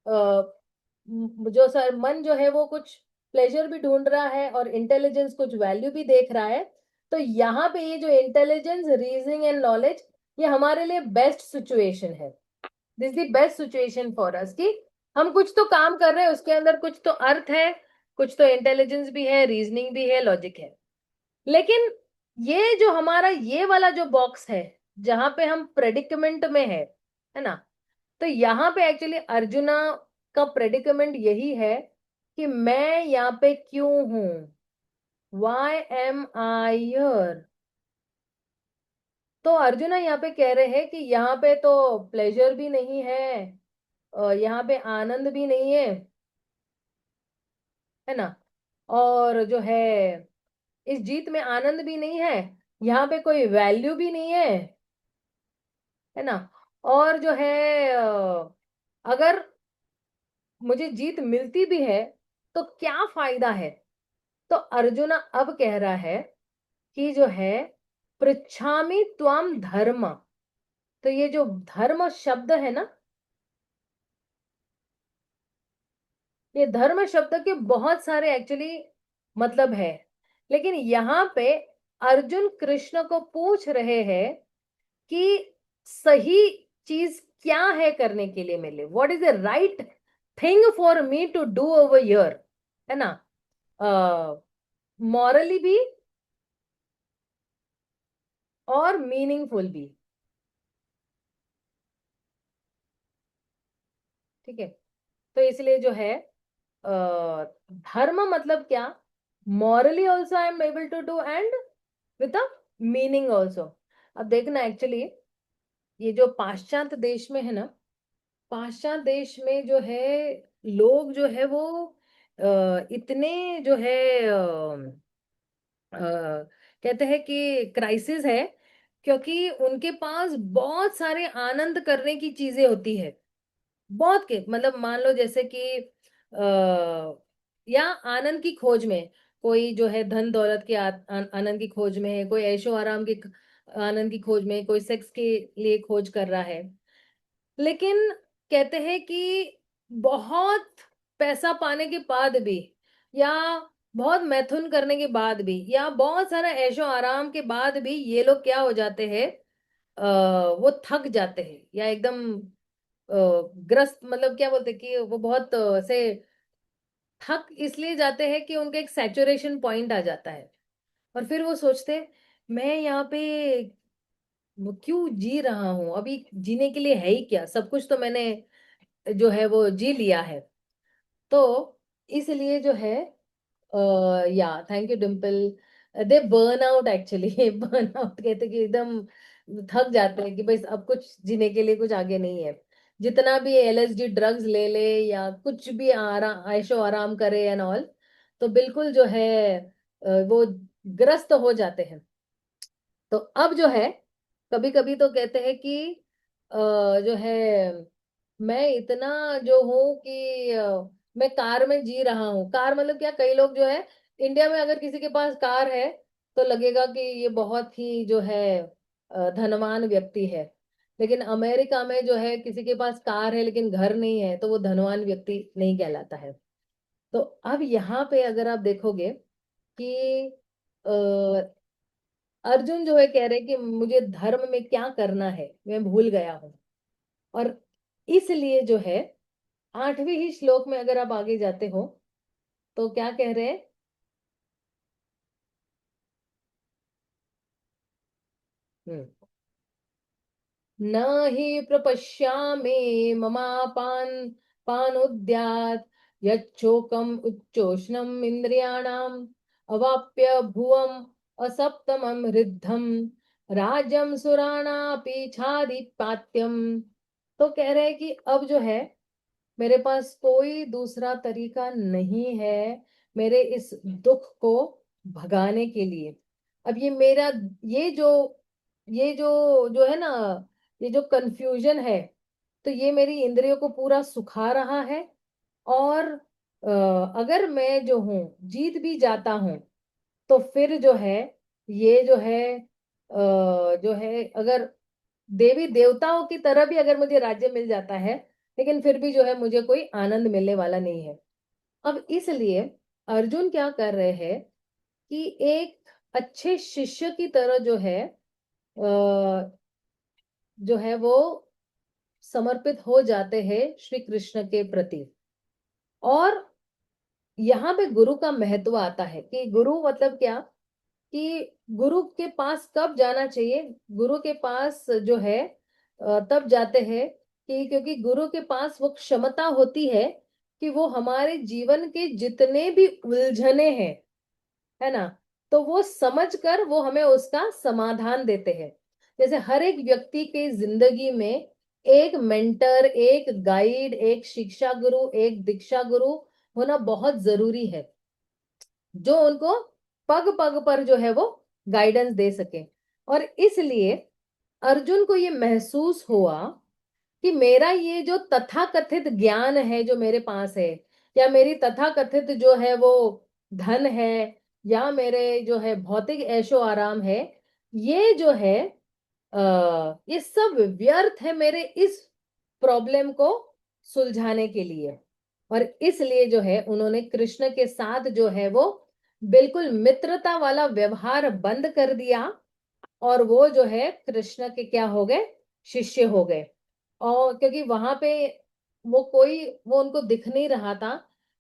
[SPEAKER 1] जो सर मन जो है वो कुछ प्लेजर भी ढूंढ रहा है, और इंटेलिजेंस कुछ वैल्यू भी देख रहा है। तो यहाँ पे ये जो इंटेलिजेंस, रीजनिंग एंड नॉलेज, ये हमारे लिए बेस्ट सिचुएशन है। This the best situation for us कि हम कुछ तो काम कर रहे हैं, उसके अंदर कुछ तो अर्थ है, कुछ तो इंटेलिजेंस भी है, रीजनिंग भी है, लॉजिक है। लेकिन ये जो हमारा ये वाला जो बॉक्स है, जहां पे हम प्रेडिकमेंट में है ना, तो यहाँ पे एक्चुअली अर्जुना का प्रेडिकमेंट यही है कि मैं यहाँ पे क्यों हूं, वाई एम आई हियर। तो अर्जुना यहाँ पे कह रहे हैं कि यहाँ पे तो प्लेजर भी नहीं है, यहाँ पे आनंद भी नहीं है ना, और जो है इस जीत में आनंद भी नहीं है, यहाँ पे कोई वैल्यू भी नहीं है ना, और जो है अगर मुझे जीत मिलती भी है तो क्या फायदा है। तो अर्जुना अब कह रहा है कि जो है पृच्छामि त्वाम धर्म। तो ये जो धर्म शब्द है ना, ये धर्म शब्द के बहुत सारे एक्चुअली मतलब है, लेकिन यहाँ पे अर्जुन कृष्ण को पूछ रहे हैं कि सही चीज क्या है करने के लिए मेरे लिए, what is the right thing for me to do over here, है ना, मॉरली भी और मीनिंगफुल भी। ठीक है, तो इसलिए जो है धर्म मतलब क्या, morally also I am able to do, and with a meaning also. अब देखना एक्चुअली, ये जो पाश्चात्य देश में है ना, पाश्चात्य देश में जो है लोग जो है वो इतने जो है कहते हैं कि क्राइसिस है, क्योंकि उनके पास बहुत सारे आनंद करने की चीजें होती है, बहुत के मतलब मान लो जैसे कि या आनंद की खोज में, कोई जो है धन दौलत के आनंद की खोज में है, कोई ऐशो आराम की आनंद की खोज में, कोई सेक्स के लिए खोज कर रहा है। लेकिन कहते हैं कि बहुत पैसा पाने के बाद भी, या बहुत मैथुन करने के बाद भी, या बहुत सारा ऐशो आराम के बाद भी, ये लोग क्या हो जाते हैं, वो थक जाते हैं, या एकदम ग्रस्त, मतलब क्या बोलते हैं कि वो बहुत से थक इसलिए जाते हैं कि उनका एक सैचुरेशन पॉइंट आ जाता है, और फिर वो सोचते हैं मैं यहाँ पे वो क्यों जी रहा हूँ, अभी जीने के लिए है ही क्या, सब कुछ तो मैंने जो है वो जी लिया है। तो इसलिए जो है या thank you Dimple, they burn out actually burn out कहते कि एकदम थक जाते हैं कि भाई अब कुछ जीने के लिए कुछ आगे नहीं है। जितना भी एलएसडी ड्रग्स ले ले, या कुछ भी आराम ऐशो आराम करे एंड ऑल, तो बिल्कुल जो है वो ग्रस्त हो जाते हैं। तो अब जो है कभी कभी तो कहते हैं कि जो है मैं इतना जो हूं कि मैं कार में जी रहा हूँ। कार मतलब क्या, कई लोग जो है इंडिया में अगर किसी के पास कार है तो लगेगा कि ये बहुत ही जो है धनवान व्यक्ति है, लेकिन अमेरिका में जो है किसी के पास कार है लेकिन घर नहीं है तो वो धनवान व्यक्ति नहीं कहलाता है। तो अब यहाँ पे अगर आप देखोगे कि अर्जुन जो है कह रहे कि मुझे धर्म में क्या करना है मैं भूल गया हूं, और इसलिए जो है 8वें ही श्लोक में अगर आप आगे जाते हो तो क्या कह रहे हैं। हम्म, न हि प्रपश्यामि ममापान पानोद्यात् यच्चोकम उच्चोष्णम इंद्रियाणाम अवाप्य भुवम असप्तमम रिद्धम राज्यम सुराणा पीछादीपात्यम। तो कह रहे हैं कि अब जो है मेरे पास कोई दूसरा तरीका नहीं है मेरे इस दुख को भगाने के लिए। अब ये मेरा ये जो ये जो जो है ना, ये जो कंफ्यूजन है, तो ये मेरी इंद्रियों को पूरा सुखा रहा है। और अगर मैं जो हूँ जीत भी जाता हूँ, तो फिर जो है ये जो है अगर देवी देवताओं की तरह भी अगर मुझे राज्य मिल जाता है, लेकिन फिर भी जो है मुझे कोई आनंद मिलने वाला नहीं है। अब इसलिए अर्जुन क्या कर रहे हैं कि एक अच्छे शिष्य की तरह जो है वो समर्पित हो जाते हैं श्री कृष्ण के प्रति। और यहाँ पे गुरु का महत्व आता है कि गुरु मतलब क्या, कि गुरु के पास कब जाना चाहिए। गुरु के पास जो है तब जाते हैं कि क्योंकि गुरु के पास वो क्षमता होती है कि वो हमारे जीवन के जितने भी उलझने हैं, है ना, तो वो समझ कर वो हमें उसका समाधान देते हैं। जैसे हर एक व्यक्ति के जिंदगी में एक मेंटर, एक गाइड, एक शिक्षा गुरु, एक दीक्षा गुरु होना बहुत जरूरी है, जो उनको पग पग पर जो है वो गाइडेंस दे सके। और इसलिए अर्जुन को ये महसूस हुआ कि मेरा ये जो तथाकथित ज्ञान है जो मेरे पास है, या मेरी तथाकथित जो है वो धन है, या मेरे जो है भौतिक ऐशो आराम है, ये जो है ये सब व्यर्थ है मेरे इस प्रॉब्लम को सुलझाने के लिए। और इसलिए जो है उन्होंने कृष्ण के साथ जो है वो बिल्कुल मित्रता वाला व्यवहार बंद कर दिया, और वो जो है कृष्ण के क्या हो गए, शिष्य हो गए। और क्योंकि वहां पे वो उनको दिख नहीं रहा था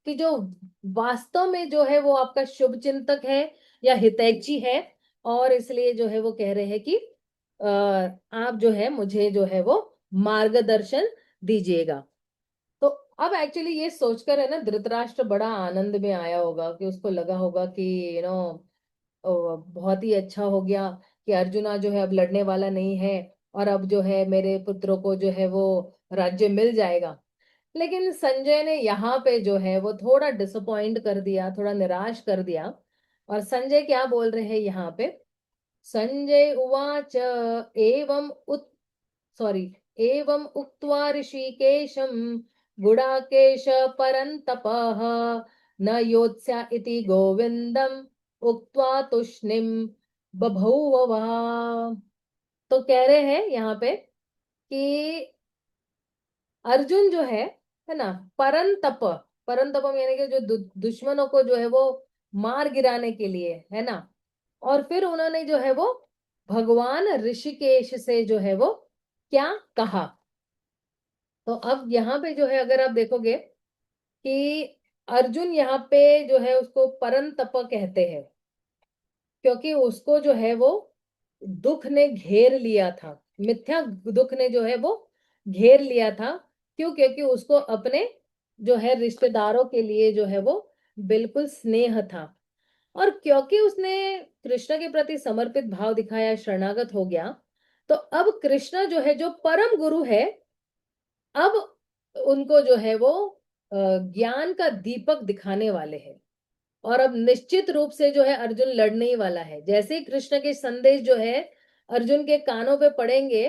[SPEAKER 1] कि जो वास्तव में जो है वो आपका शुभ चिंतक है या हितैषी है। और इसलिए जो है वो कह रहे हैं कि आप जो है मुझे जो है वो मार्गदर्शन दीजिएगा। तो अब एक्चुअली ये सोचकर है ना, धृतराष्ट्र बड़ा आनंद में आया होगा, कि उसको लगा होगा कि बहुत ही अच्छा हो गया कि अर्जुना जो है अब लड़ने वाला नहीं है, और अब जो है मेरे पुत्रों को जो है वो राज्य मिल जाएगा। लेकिन संजय ने यहाँ पे जो है वो थोड़ा डिसअपॉइंट कर दिया, थोड़ा निराश कर दिया। और संजय क्या बोल रहे हैं यहाँ पे, संजय उवाच एवं उत सॉरी एवं उक्त्वा ऋषिकेशं गुडाकेश परन्तपः न योत्स्या इति गोविंदम उक्त्वा तुष्णिम बभूवः। तो कह रहे हैं यहाँ पे कि अर्जुन जो है ना, परंतप, परंतपम यानी कि जो दुश्मनों को जो है वो मार गिराने के लिए, है ना। और फिर उन्होंने जो है वो भगवान ऋषिकेश से जो है वो क्या कहा। तो अब यहाँ पे जो है अगर आप देखोगे कि अर्जुन यहाँ पे जो है उसको परंतप कहते हैं, क्योंकि उसको जो है वो दुख ने घेर लिया था, मिथ्या दुख ने जो है वो घेर लिया था। क्यों? क्योंकि उसको अपने जो है रिश्तेदारों के लिए जो है वो बिल्कुल स्नेह था। और क्योंकि उसने कृष्ण के प्रति समर्पित भाव दिखाया, शरणागत हो गया, तो अब कृष्ण जो है जो परम गुरु है, अब उनको जो है वो ज्ञान का दीपक दिखाने वाले हैं। और अब निश्चित रूप से जो है अर्जुन लड़ने ही वाला है। जैसे ही कृष्ण के संदेश जो है अर्जुन के कानों पे पड़ेंगे,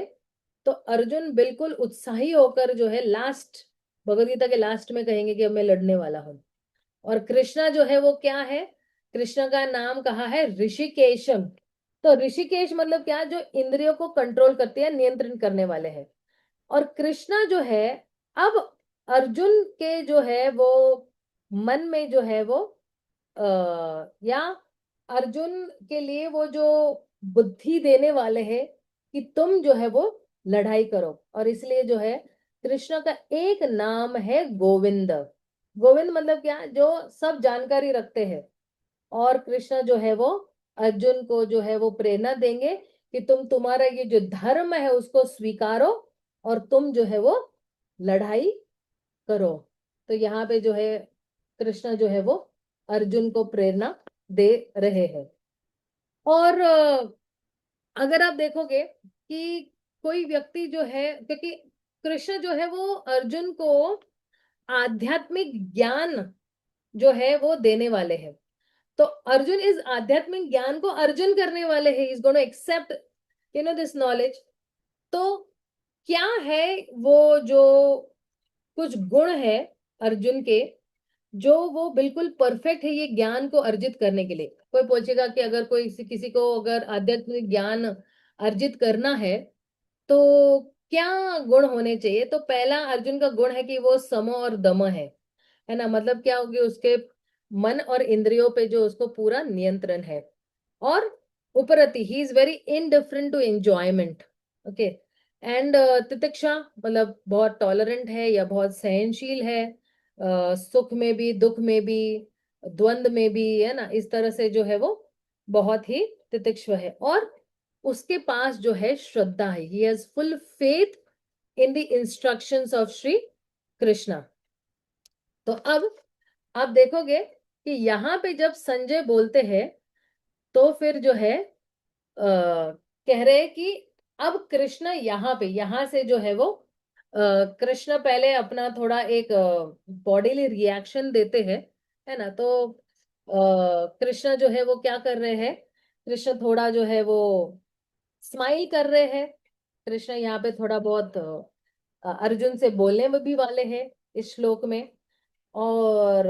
[SPEAKER 1] तो अर्जुन बिल्कुल उत्साही होकर जो है लास्ट, भगवद गीता के लास्ट में कहेंगे कि अब मैं लड़ने वाला हूं। और कृष्णा जो है वो क्या है, कृष्ण का नाम कहा है ऋषिकेशम। तो ऋषिकेश मतलब क्या, जो इंद्रियों को कंट्रोल करते हैं, नियंत्रण करने वाले हैं। और कृष्णा जो है अब अर्जुन के जो है वो मन में जो है वो या अर्जुन के लिए वो जो बुद्धि देने वाले हैं कि तुम जो है वो लड़ाई करो। और इसलिए जो है कृष्ण का एक नाम है गोविंद। गोविंद मतलब क्या, जो सब जानकारी रखते हैं। और कृष्ण जो है वो अर्जुन को जो है वो प्रेरणा देंगे कि तुम्हारा ये जो धर्म है उसको स्वीकारो, और तुम जो है वो लड़ाई करो। तो यहाँ पे जो है कृष्ण जो है वो अर्जुन को प्रेरणा दे रहे हैं। और अगर आप देखोगे कि कोई व्यक्ति जो है, क्योंकि कृष्ण जो है वो अर्जुन को आध्यात्मिक ज्ञान जो है वो देने वाले हैं। तो अर्जुन इस आध्यात्मिक ज्ञान को अर्जुन करने वाले हैं, is gonna accept this knowledge. तो क्या है वो जो कुछ गुण है अर्जुन के, जो वो बिल्कुल परफेक्ट है ये ज्ञान को अर्जित करने के लिए। कोई पूछेगा कि अगर कोई किसी को अगर आध्यात्मिक ज्ञान अर्जित करना है तो क्या गुण होने चाहिए, तो पहला अर्जुन का गुण है कि वो सम और दम है ना। मतलब क्या होगी, उसके मन और इंद्रियों पे जो उसको पूरा नियंत्रण है। और उपरति, he is very indifferent to enjoyment. Okay. And तितिक्षा, मतलब बहुत टॉलरेंट है या बहुत सहनशील है, सुख में भी दुख में भी द्वंद में भी, है ना। इस तरह से जो है वो बहुत ही तितिक्ष है। और उसके पास जो है श्रद्धा है, he has full faith in the instructions of Shri Krishna. तो अब आप देखोगे कि यहाँ पे जब संजय बोलते हैं तो फिर जो है कह रहे हैं कि अब कृष्ण यहाँ पे, यहाँ से जो है वो कृष्ण पहले अपना थोड़ा एक बॉडीली रिएक्शन देते हैं, है ना। तो कृष्ण जो है वो क्या कर रहे हैं, कृष्ण थोड़ा जो है वो स्माइल कर रहे हैं। कृष्ण यहाँ पे थोड़ा बहुत अर्जुन से बोलने में भी वाले हैं इस श्लोक में। और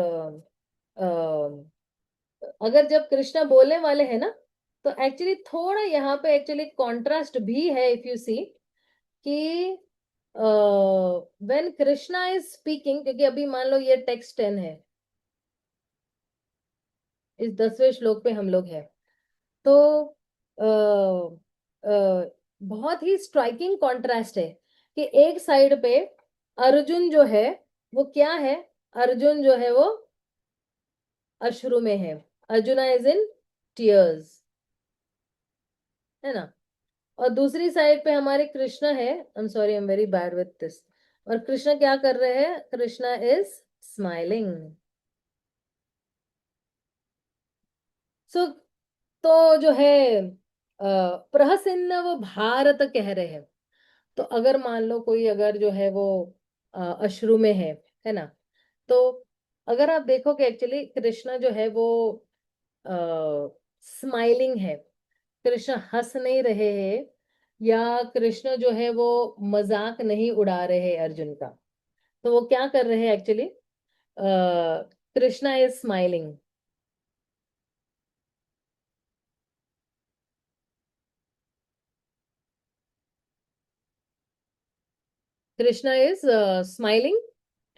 [SPEAKER 1] अगर जब कृष्णा बोलने वाले हैं ना, तो एक्चुअली थोड़ा यहाँ पे एक्चुअली कॉन्ट्रास्ट भी है, इफ यू सी कि व्हेन कृष्णा इज स्पीकिंग, क्योंकि अभी मान लो ये टेक्स्ट 10 है, इस 10वें श्लोक पे हम लोग हैं। तो बहुत ही स्ट्राइकिंग कॉन्ट्रास्ट है कि एक साइड पे अर्जुन जो है वो क्या है, अर्जुन जो है वो अश्रु में है, अर्जुना इज इन टीयर्स, है ना। और दूसरी साइड पे हमारे कृष्णा है, I am sorry, I am very bad with this. और कृष्णा क्या कर रहे हैं, कृष्णा इज स्माइलिंग। सो तो जो है प्रहसिन्न वो भारत कह रहे हैं। तो अगर मान लो कोई अगर जो है वो अश्रु में है ना। तो अगर आप देखोगे एक्चुअली कृष्णा जो है वो स्माइलिंग है, कृष्ण हंस नहीं रहे हैं, या कृष्ण जो है वो मजाक नहीं उड़ा रहे हैं अर्जुन का। तो वो क्या कर रहे हैं actually, Krishna is smiling. Krishna is smiling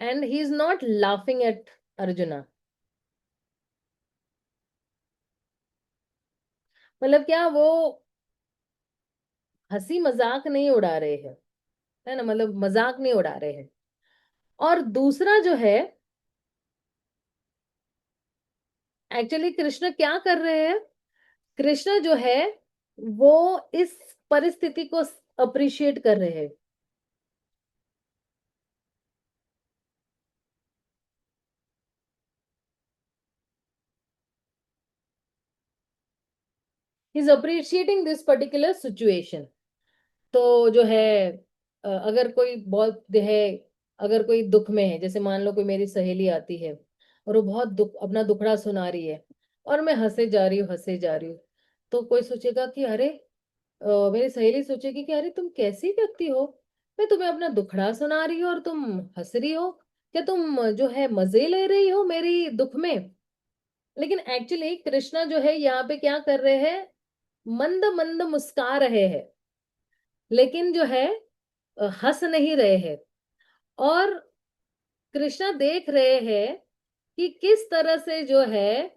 [SPEAKER 1] and he is not laughing at arjuna. मतलब क्या वो हंसी मजाक नहीं उड़ा रहे हैं, है ना, मतलब मजाक नहीं उड़ा रहे हैं। और दूसरा जो है, एक्चुअली कृष्ण क्या कर रहे हैं, कृष्ण जो है वो इस परिस्थिति को अप्रिशिएट कर रहे हैं। He is appreciating this particular situation. तो जो है अगर कोई बहुत है, अगर कोई दुख में है, जैसे मान लो कोई मेरी सहेली आती है और वो बहुत दुख अपना दुखड़ा सुना रही है, और मैं हंसे जा रही हूँ हंसे जा रही हूँ, तो कोई सोचेगा कि अरे, मेरी सहेली सोचेगी कि अरे तुम कैसी व्यक्ति हो, मैं तुम्हें अपना दुखड़ा सुना रही हूँ और तुम हंस रही हो, क्या तुम जो है मजे ले रही हो मेरी दुख में। लेकिन एक्चुअली कृष्णा जो है यहाँ पे क्या कर रहे हैं, मंद मंद मुस्का रहे हैं, लेकिन जो है हंस नहीं रहे हैं। और कृष्णा देख रहे हैं कि किस तरह से जो है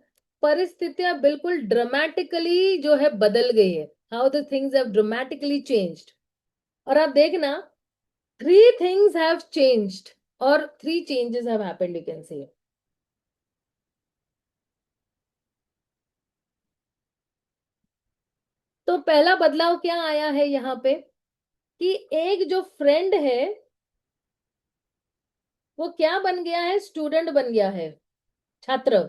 [SPEAKER 1] परिस्थितियां बिल्कुल ड्रामेटिकली जो है बदल गई है, how the things have dramatically changed. और आप देखना, थ्री थिंग्स हैव चेंज्ड, और three changes have happened, you can say. तो पहला बदलाव क्या आया है यहाँ पे, कि एक जो फ्रेंड है वो क्या बन गया है, स्टूडेंट बन गया है, छात्र,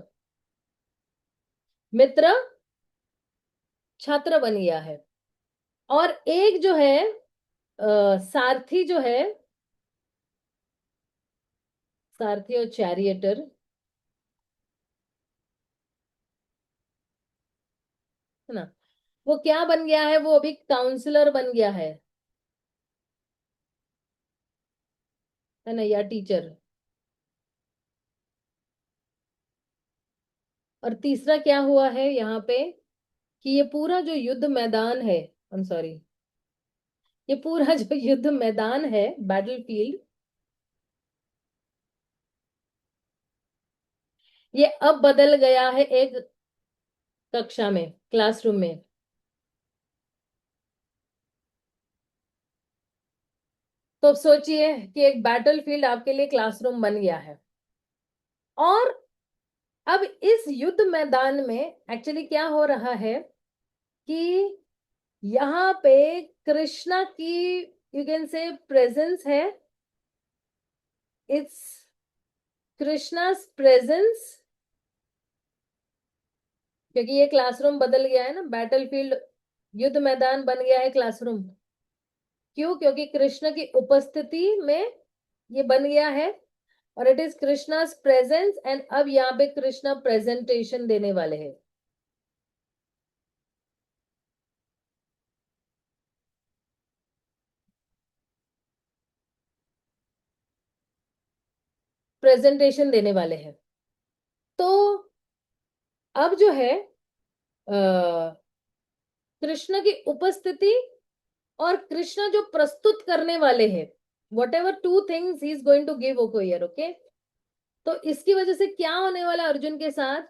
[SPEAKER 1] मित्र छात्र बन गया है। और एक जो है सारथी जो है, सारथी और चैरियटर, है ना, वो क्या बन गया है, वो अभी काउंसलर बन गया है ना, या टीचर। और तीसरा क्या हुआ है यहाँ पे, कि ये पूरा जो युद्ध मैदान है, आई एम सॉरी, ये पूरा जो युद्ध मैदान है, बैटल फील्ड, ये अब बदल गया है एक कक्षा में, क्लासरूम में। तो अब सोचिए कि एक बैटल फील्ड आपके लिए क्लासरूम बन गया है। और अब इस युद्ध मैदान में एक्चुअली क्या हो रहा है कि यहाँ पे कृष्णा की, यू कैन से, प्रेजेंस है। इट्स कृष्णास प्रेजेंस, क्योंकि ये क्लासरूम बदल गया है ना, बैटलफील्ड, युद्ध मैदान बन गया है क्लासरूम। क्यों? क्योंकि कृष्ण की उपस्थिति में ये बन गया है। और it is Krishna's presence, and अब यहाँ पे कृष्णा प्रेजेंटेशन देने वाले हैं। प्रेजेंटेशन देने वाले हैं। तो अब जो है कृष्ण की उपस्थिति और कृष्ण जो प्रस्तुत करने वाले हैं, whatever two things he is going to give ओको हियर, ओके। तो इसकी वजह से क्या होने वाला है अर्जुन के साथ,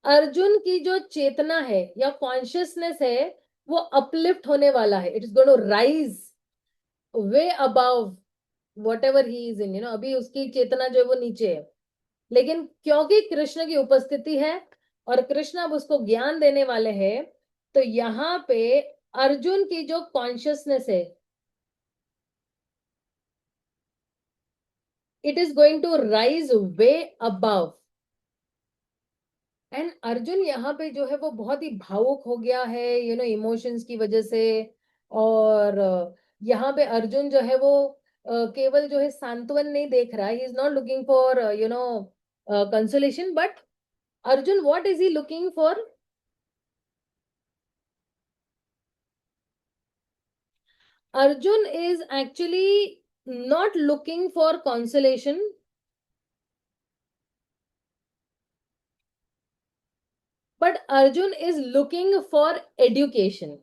[SPEAKER 1] अर्जुन की जो चेतना है या कॉन्शियसनेस है, वो अपलिफ्ट होने वाला है। It is going to rise way above whatever he is in, अभी उसकी चेतना जो है वो नीचे है। लेकिन क्योंकि कृष्ण की उपस्थिति है और कृष्ण अब उसको ज्ञान देने वाले हैं, तो यहाँ पे अर्जुन की जो कॉन्शियसनेस है, it is going to rise way above. And Arjun यहाँ पे जो है वो बहुत ही भावुक हो गया है, इमोशंस की वजह से। और यहाँ पे अर्जुन जो है वो केवल जो है सांत्वन नहीं देख रहा है, he is not looking for consolation, but Arjun what is he looking for? Arjun is actually not looking for consolation, but Arjun is looking for education.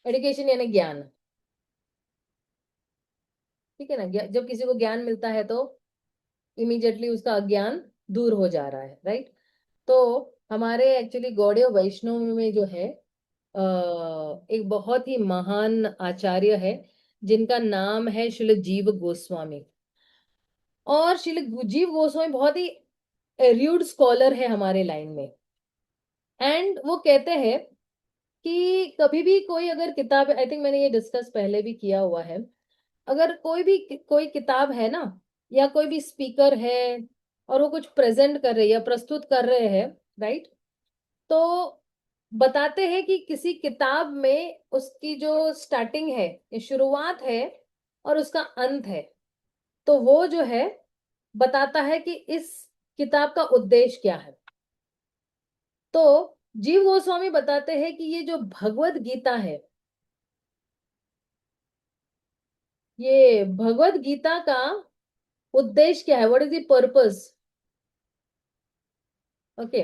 [SPEAKER 1] Education यानी ज्ञान, ठीक है ना। जब किसी को ज्ञान मिलता है तो इमीडिएटली उसका अज्ञान दूर हो जा रहा है, राइट। तो हमारे एक्चुअली गौड़ीय वैष्णव में जो है एक बहुत ही महान आचार्य है, जिनका नाम है श्रील जीव गोस्वामी। और श्रील जीव गोस्वामी बहुत ही एर्यूड स्कॉलर है हमारे लाइन में। एंड वो कहते हैं कि कभी भी कोई अगर किताब, आई थिंक मैंने ये डिस्कस पहले भी किया हुआ है, अगर कोई किताब है ना, या कोई भी स्पीकर है और वो कुछ प्रेजेंट कर रही है, प्रस्तुत कर रहे हैं, राइट, तो बताते हैं कि किसी किताब में उसकी जो स्टार्टिंग है, ये शुरुआत है, और उसका अंत है। तो वो जो है बताता है कि इस किताब का उद्देश्य क्या है। तो जीव गोस्वामी बताते हैं कि ये जो भगवत गीता है, ये भगवत गीता का उद्देश्य क्या है, what is the purpose, okay.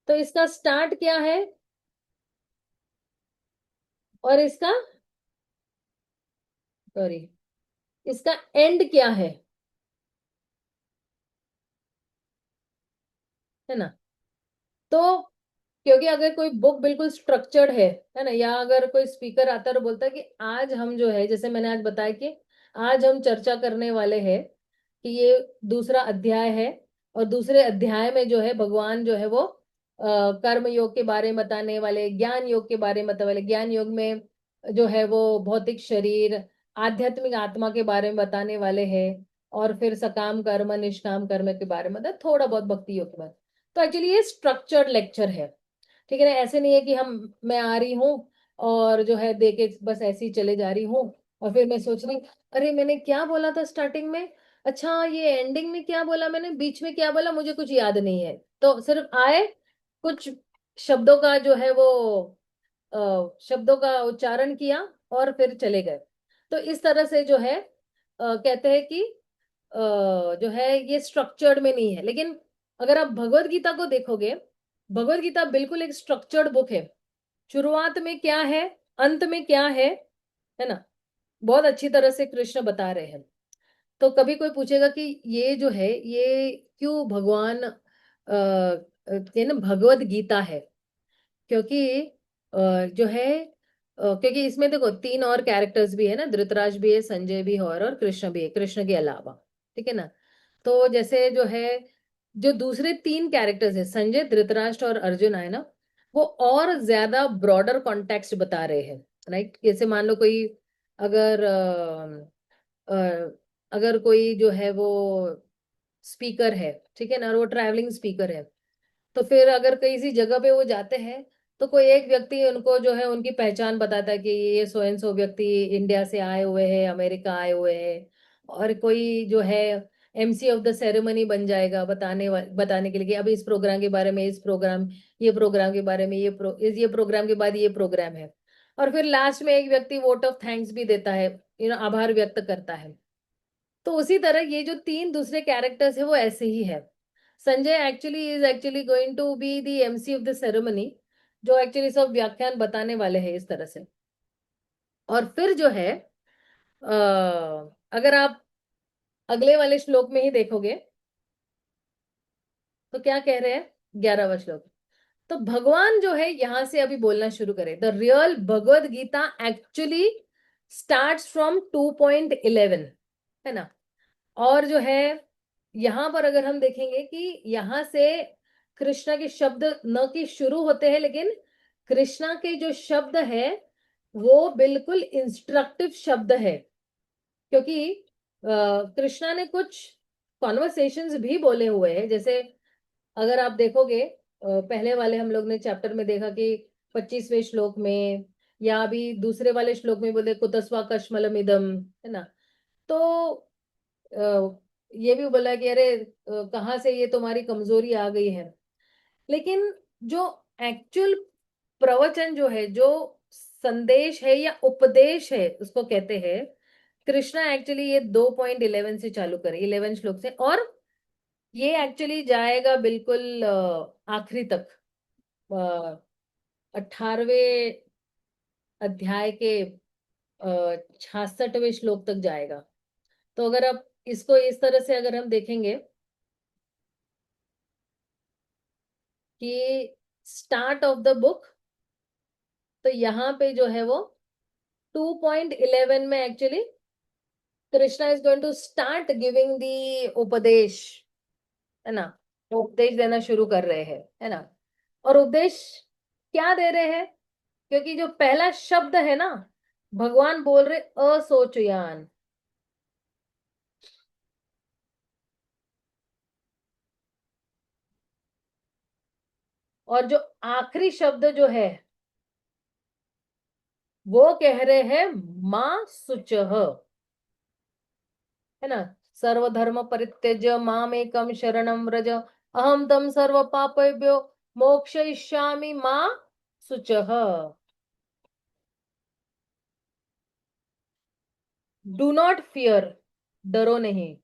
[SPEAKER 1] तो इसका स्टार्ट क्या है और इसका, सॉरी, इसका एंड क्या है ना। तो क्योंकि अगर कोई बुक बिल्कुल स्ट्रक्चर्ड है ना, या अगर कोई स्पीकर आता है और बोलता है कि आज हम जो है, जैसे मैंने आज बताया कि आज हम चर्चा करने वाले हैं कि ये दूसरा अध्याय है, और दूसरे अध्याय में जो है भगवान जो है वो कर्म योग के बारे में बताने वाले, ज्ञान योग के बारे में बताने वाले, ज्ञान योग में जो है वो भौतिक शरीर, आध्यात्मिक आत्मा के बारे में बताने वाले हैं। और फिर सकाम कर्म निष्काम कर्म के बारे में थोड़ा बहुत भक्ति योग के बारे में। तो एक्चुअली ये स्ट्रक्चर्ड लेक्चर है। ठीक है ना। ऐसे नहीं है कि मैं आ रही हूँ और जो है दे के बस ऐसे ही चले जा रही हूँ, और फिर मैं सोच रही अरे मैंने क्या बोला था स्टार्टिंग में, अच्छा ये एंडिंग में क्या बोला मैंने, बीच में क्या बोला, मुझे कुछ याद नहीं है। तो सिर्फ आए, कुछ शब्दों का जो है वो शब्दों का उच्चारण किया और फिर चले गए। तो इस तरह से जो है कहते हैं कि जो है ये स्ट्रक्चर्ड में नहीं है। लेकिन अगर आप भगवत गीता को देखोगे, भगवत गीता बिल्कुल एक स्ट्रक्चर्ड बुक है। शुरुआत में क्या है, अंत में क्या है ना, बहुत अच्छी तरह से कृष्ण बता रहे हैं। तो कभी कोई पूछेगा कि ये जो है ये क्यों भगवान ये ना भगवत गीता है, क्योंकि जो है क्योंकि इसमें देखो तीन और कैरेक्टर्स भी है ना, धृतराज भी है, संजय भी है और कृष्ण भी है, कृष्ण के अलावा। ठीक है ना। तो जैसे जो है जो दूसरे तीन कैरेक्टर्स है, संजय, धृतराष्ट्र और अर्जुन है ना, वो और ज्यादा ब्रॉडर कॉन्टेक्स्ट बता रहे हैं। राइट। जैसे मान लो कोई अगर अगर कोई जो है वो स्पीकर है, ठीक है ना, और वो ट्रैवलिंग स्पीकर है, तो फिर अगर किसी जगह पे वो जाते हैं तो कोई एक व्यक्ति उनको जो है उनकी पहचान बताता है कि ये सो एंड सो व्यक्ति इंडिया से आए हुए हैं, अमेरिका आए हुए हैं। और कोई जो है एमसी ऑफ द सेरेमनी बन जाएगा बताने के लिए कि अभी इस प्रोग्राम के बारे में, इस प्रोग्राम, ये प्रोग्राम के बारे में, ये प्रोग्राम के बाद ये प्रोग्राम है। और फिर लास्ट में एक व्यक्ति वोट ऑफ थैंक्स भी देता है, आभार व्यक्त करता है। तो उसी तरह ये जो तीन दूसरे कैरेक्टर्स है वो ऐसे ही है। Sanjay actually is actually going to be the MC of the ceremony, जो एक्चुअली सब व्याख्यान बताने वाले हैं इस तरह से। और फिर जो है अगर आप अगले वाले श्लोक में ही देखोगे तो क्या कह रहे हैं, 11वां श्लोक। तो भगवान जो है यहां से अभी बोलना शुरू करे, the real Bhagavad Gita actually starts from 2.11, है ना। और जो है यहां पर अगर हम देखेंगे कि यहां से कृष्णा के शब्द न कि शुरू होते हैं, लेकिन कृष्णा के जो शब्द है वो बिल्कुल इंस्ट्रक्टिव शब्द है। क्योंकि कृष्णा ने कुछ कॉन्वर्सेशंस भी बोले हुए हैं। जैसे अगर आप देखोगे पहले वाले हम लोग ने चैप्टर में देखा कि 25वें श्लोक में, या अभी दूसरे वाले श्लोक में बोले कुतस्वा कश्मलमिदम, है ना। तो ये भी बोला कि अरे कहाँ से ये तुम्हारी कमजोरी आ गई है। लेकिन जो एक्चुअल प्रवचन जो है, जो संदेश है या उपदेश है उसको कहते हैं, कृष्णा एक्चुअली ये 2.11 से चालू करे, 11 श्लोक से, और ये एक्चुअली जाएगा बिल्कुल आखिरी तक, 18वें अध्याय के 66वें श्लोक तक जाएगा। तो अगर आप इसको इस तरह से अगर हम देखेंगे कि स्टार्ट ऑफ द बुक, तो यहाँ पे जो है वो 2.11 में actually Krishna is going to start giving the उपदेश, है ना। तो उपदेश देना शुरू कर रहे हैं, है ना। और उपदेश क्या दे रहे हैं, क्योंकि जो पहला शब्द है ना, भगवान बोल रहे असोचयान, और जो आखिरी शब्द जो है वो कह रहे हैं मां शुचः, है ना। सर्वधर्म परित्यज्य मामेकं शरणं व्रज अहम तम सर्व पापेभ्यो मोक्षयिष्यामि मां शुचः। डू नॉट फियर, डरो नहीं।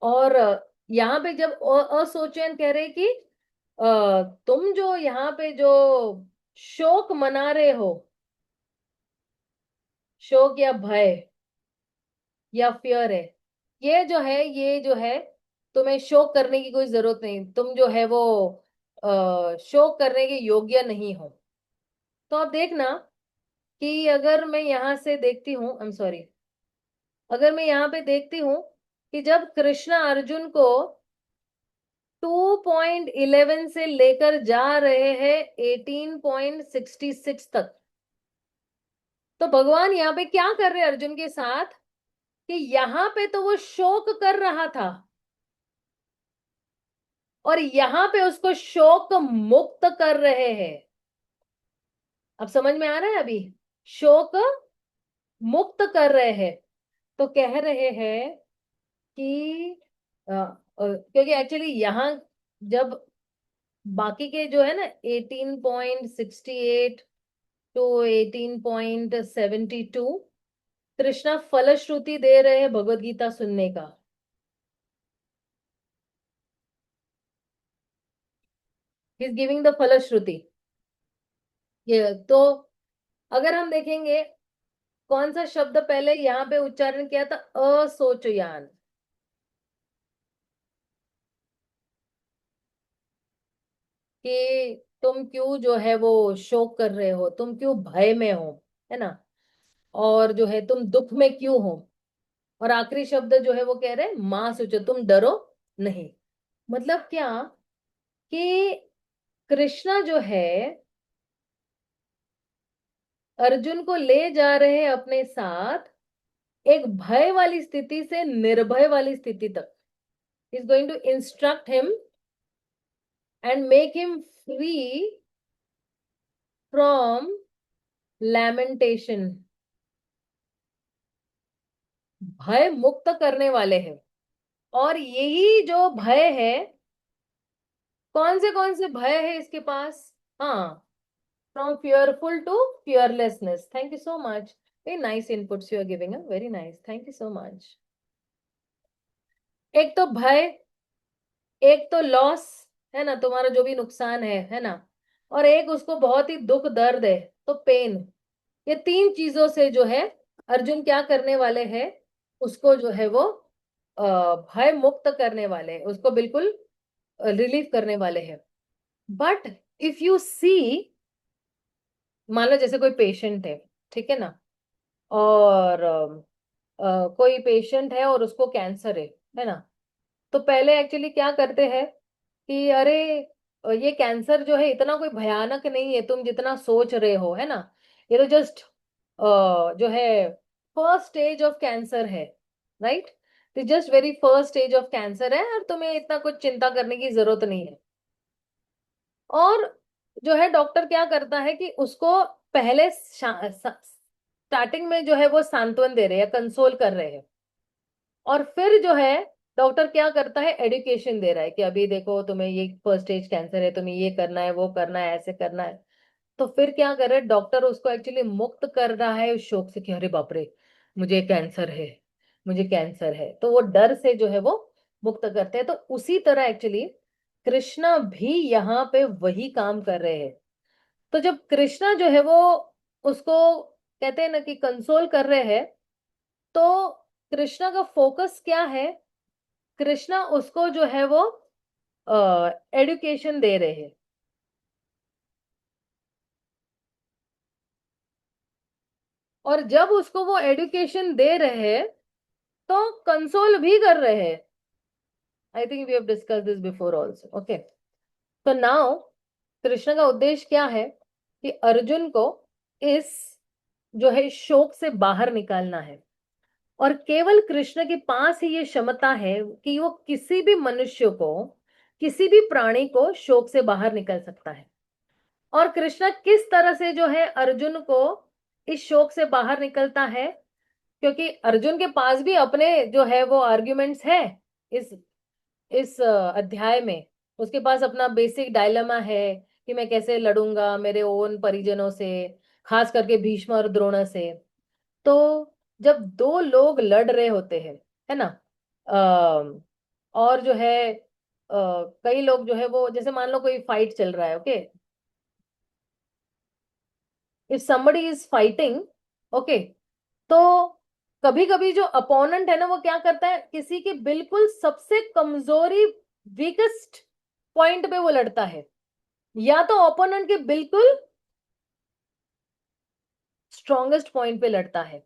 [SPEAKER 1] और यहाँ पे जब असोचन कह रहे कि तुम जो यहाँ पे जो शोक मना रहे हो, शोक या भय या फियर है, ये जो है तुम्हें शोक करने की कोई जरूरत नहीं, तुम जो है वो शोक करने के योग्य नहीं हो। तो अब देखना कि अगर मैं यहाँ से देखती हूँ, आई एम सॉरी, अगर मैं यहाँ पे देखती हूँ कि जब कृष्ण अर्जुन को 2.11 से लेकर जा रहे हैं 18.66 तक, तो भगवान यहाँ पे क्या कर रहे हैं अर्जुन के साथ, कि यहाँ पे तो वो शोक कर रहा था, और यहां पे उसको शोक मुक्त कर रहे हैं। अब समझ में आ रहा है अभी? शोक मुक्त कर रहे हैं। तो कह रहे हैं कि क्योंकि एक्चुअली यहां जब बाकी के जो है ना 18.68 टू 18.72 कृष्णा फलश्रुति दे रहे हैं भगवत गीता सुनने का। ही इज गिविंग द फलश्रुति। ये तो अगर हम देखेंगे कौन सा शब्द पहले यहाँ पे उच्चारण किया था, असोचयान। कि तुम क्यों जो है वो शोक कर रहे हो, तुम क्यों भय में हो, है ना, और जो है तुम दुख में क्यों हो। और आखिरी शब्द जो है वो कह रहे हैं मां सोचो, तुम डरो नहीं। मतलब क्या कि कृष्णा जो है अर्जुन को ले जा रहे हैं अपने साथ एक भय वाली स्थिति से निर्भय वाली स्थिति तक। Is going to instruct him and make him free from lamentation. भय मुक्त करने वाले हैं। और यही जो भय है, कौन से भय है इसके पास? हाँ, from fearful to fearlessness. Thank you so much. Very nice inputs you are giving, very nice, thank you so much. एक तो भय, एक तो लॉस, है ना, तुम्हारा जो भी नुकसान है ना, और एक उसको बहुत ही दुख दर्द है, तो पेन। ये तीन चीजों से जो है अर्जुन क्या करने वाले हैं, उसको जो है वो भय मुक्त करने वाले हैं, उसको बिल्कुल रिलीव करने वाले हैं। बट इफ यू सी, मान लो जैसे कोई पेशेंट है, ठीक है ना, और कोई पेशेंट है और उसको कैंसर है ना, तो पहले एक्चुअली क्या करते हैं कि अरे ये कैंसर जो है इतना कोई भयानक नहीं है तुम जितना सोच रहे हो, है ना, ये तो जस्ट जो है फर्स्ट स्टेज ऑफ कैंसर है, राइट। तो just very first stage of cancer है और तुम्हें इतना कुछ चिंता करने की जरूरत नहीं है। और जो है डॉक्टर क्या करता है कि उसको पहले स्टार्टिंग में जो है वो सांत्वन दे रहे हैं, कंसोल कर रहे हैं। और फिर जो है डॉक्टर क्या करता है, एडुकेशन दे रहा है कि अभी देखो तुम्हें ये फर्स्ट स्टेज कैंसर है, तुम्हें ये करना है, वो करना है, ऐसे करना है। तो फिर क्या कर रहा है डॉक्टर, उसको एक्चुअली मुक्त कर रहा है उस शोक से कि अरे बाप रे, मुझे कैंसर है, मुझे कैंसर है। तो वो डर से जो है वो मुक्त करते हैं। तो उसी तरह एक्चुअली कृष्णा भी यहाँ पे वही काम कर रहे हैं। तो जब कृष्णा जो है वो उसको कहते हैं ना कि कंसोल कर रहे हैं, तो कृष्णा का फोकस क्या है, कृष्णा उसको जो है वो एडुकेशन दे रहे हैं। और जब उसको वो एडुकेशन दे रहे हैं तो कंसोल भी कर रहे हैं। I think we have discuss this before also, okay. तो नाउ कृष्ण का उद्देश्य क्या है कि अर्जुन को इस जो है शोक से बाहर निकालना है। और केवल कृष्ण के पास ही ये क्षमता है कि वो किसी भी मनुष्य को, किसी भी प्राणी को शोक से बाहर निकल सकता है। और कृष्ण किस तरह से जो है अर्जुन को इस शोक से बाहर निकलता है, क्योंकि अर्जुन के पास भी अपने जो है वो आर्ग्यूमेंट्स है इस अध्याय में। उसके पास अपना बेसिक डायलेमा है कि मैं कैसे लड़ूंगा मेरे ओन परिजनों से, खास करके भीष्म और द्रोण से। तो जब दो लोग लड़ रहे होते हैं, है ना, और जो है कई लोग जो है वो, जैसे मान लो कोई फाइट चल रहा है, okay, if somebody is fighting, okay, तो कभी कभी जो अपोनेंट है ना वो क्या करता है, किसी के बिल्कुल सबसे कमजोरी, वीकेस्ट पॉइंट पे वो लड़ता है, या तो ओपोनेंट के बिल्कुल स्ट्रॉन्गेस्ट पॉइंट पे लड़ता है।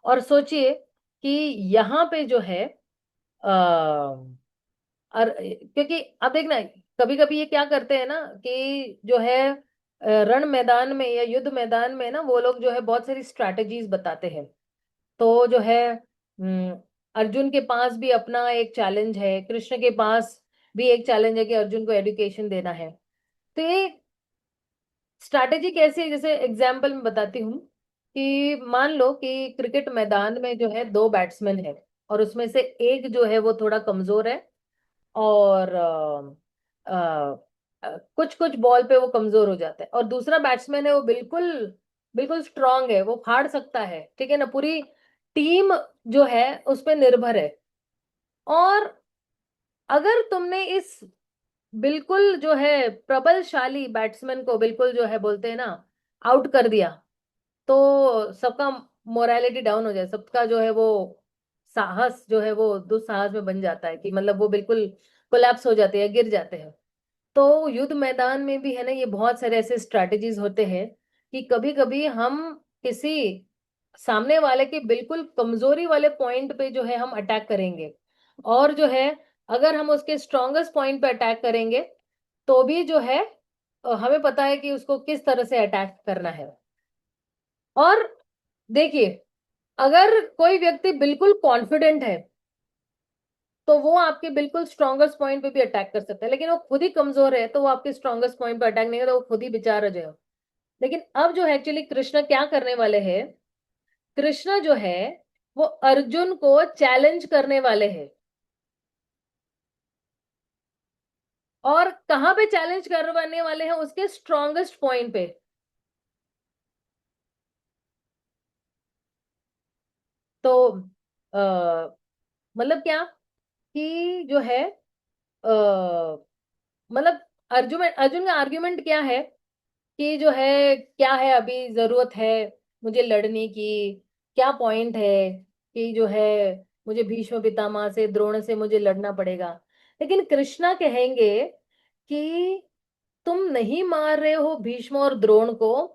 [SPEAKER 1] और सोचिए कि यहाँ पे जो है और क्योंकि अब देखना, कभी कभी ये क्या करते हैं ना कि जो है रण मैदान में या युद्ध मैदान में ना वो लोग जो है बहुत सारी स्ट्रैटेजीज बताते हैं। तो जो है अर्जुन के पास भी अपना एक चैलेंज है, कृष्ण के पास भी एक चैलेंज है कि अर्जुन को एजुकेशन देना है। तो ये स्ट्रैटेजी कैसी है, जैसे एग्जाम्पल में बताती हूँ कि मान लो कि क्रिकेट मैदान में जो है दो बैट्समैन है, और उसमें से एक जो है वो थोड़ा कमजोर है, और कुछ कुछ बॉल पे वो कमजोर हो जाता है, और दूसरा बैट्समैन है वो बिल्कुल बिल्कुल स्ट्रांग है, वो फाड़ सकता है, ठीक है ना, पूरी टीम जो है उस पे निर्भर है। और अगर तुमने इस बिल्कुल जो है प्रबलशाली बैट्समैन को बिल्कुल जो है बोलते हैं ना आउट कर दिया, तो सबका मोरालिटी डाउन हो जाए, सबका जो है वो साहस जो है वो दुस्साहस में बन जाता है, कि मतलब वो बिल्कुल कोलैप्स हो जाते हैं, गिर जाते हैं। तो युद्ध मैदान में भी है ना, ये बहुत सारे ऐसे स्ट्रैटेजीज होते हैं कि कभी कभी हम किसी सामने वाले के बिल्कुल कमजोरी वाले पॉइंट पे जो है हम अटैक करेंगे, और जो है अगर हम उसके स्ट्रॉन्गेस्ट पॉइंट पे अटैक करेंगे तो भी जो है हमें पता है कि उसको किस तरह से अटैक करना है। और देखिए, अगर कोई व्यक्ति बिल्कुल कॉन्फिडेंट है तो वो आपके बिल्कुल स्ट्रॉन्गेस्ट पॉइंट पे भी अटैक कर सकता है, लेकिन वो खुद ही कमजोर है तो वो आपके स्ट्रॉन्गेस्ट पॉइंट पे अटैक नहीं करेगा, वो खुद ही बेचारा जो है। लेकिन अब जो है एक्चुअली कृष्णा क्या करने वाले हैं, कृष्णा जो है वो अर्जुन को चैलेंज करने वाले हैं। और कहां पे चैलेंज करवाने वाले हैं, उसके स्ट्रॉन्गेस्ट पॉइंट पे। तो आ, मतलब क्या कि जो है मतलब अर्जुन अर्जुन का आर्ग्यूमेंट क्या है कि जो है क्या है अभी जरूरत है मुझे लड़ने की, क्या पॉइंट है कि जो है मुझे भीष्म पितामह से द्रोण से मुझे लड़ना पड़ेगा। लेकिन कृष्णा कहेंगे कि तुम नहीं मार रहे हो भीष्म और द्रोण को,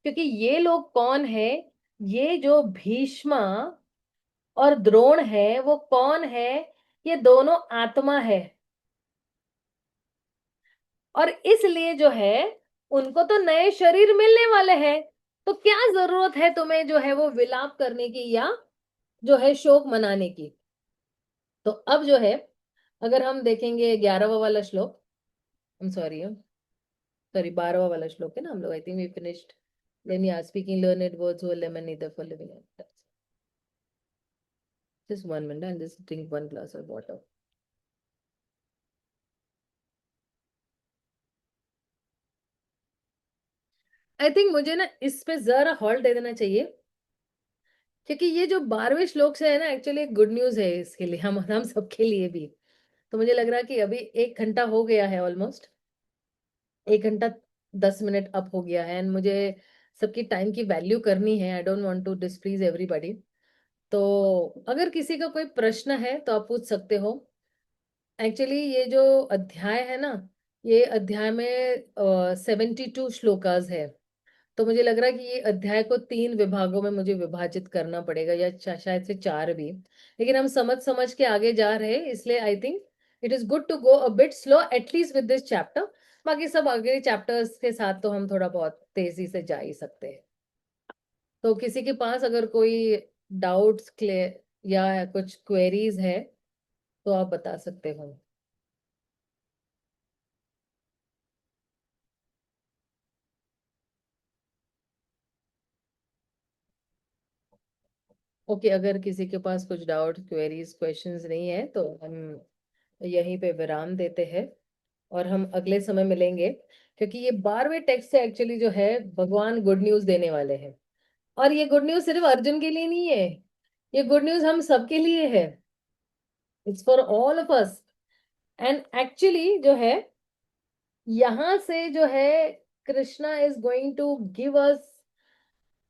[SPEAKER 1] क्योंकि ये लोग कौन है, ये जो भीष्म और द्रोण है वो कौन है, ये दोनों आत्मा है। और इसलिए जो है उनको तो नए शरीर मिलने वाले हैं, तो क्या जरूरत है तुम्हें जो है वो विलाप करने की या जो है शोक मनाने की। तो अब जो है अगर हम देखेंगे 11वां वाला श्लोक, I'm सॉरी, सॉरी 12वां वाला श्लोक है ना हम लोग, I think we finished. Then या speaking learned words were learn neither for living and just 1 minute and just drink one glass of water. I think मुझे ना इस पे जरा हॉल्ट दे देना चाहिए, क्योंकि ये जो 12वें श्लोक से है ना एक्चुअली गुड न्यूज है इसके लिए, हम सबके लिए भी। तो मुझे लग रहा है कि अभी 1 घंटा हो गया है ऑलमोस्ट, 1 घंटा 10 मिनट अप हो गया है, एंड मुझे सबकी टाइम की वैल्यू करनी है, I don't want to displease everybody. तो अगर किसी का कोई प्रश्न है तो आप पूछ सकते हो। एक्चुअली ये जो अध्याय है ना, ये अध्याय में 72 श्लोकाज है। तो मुझे लग रहा है कि ये अध्याय को 3 विभागों में मुझे विभाजित करना पड़ेगा, या शायद से 4 भी। लेकिन हम समझ समझ के आगे जा रहे हैं, इसलिए I think it is good to go a bit slow at least with this chapter. बाकी सब अगले चैप्टर्स के साथ तो हम थोड़ा बहुत तेजी से जा ही सकते हैं। तो किसी के पास अगर कोई डाउट्स क्लियर या कुछ क्वेरीज है तो आप बता सकते हो। ओके, अगर किसी के पास कुछ डाउट क्वेरीज क्वेश्चंस नहीं है तो हम यहीं पे विराम देते हैं, और हम अगले समय मिलेंगे, क्योंकि ये 12वें टेक्स्ट से एक्चुअली जो है भगवान गुड न्यूज देने वाले हैं। और ये गुड न्यूज सिर्फ अर्जुन के लिए नहीं है, ये गुड न्यूज हम सबके लिए है, it's for all of us. And actually जो है यहां से जो है Krishna is going to give us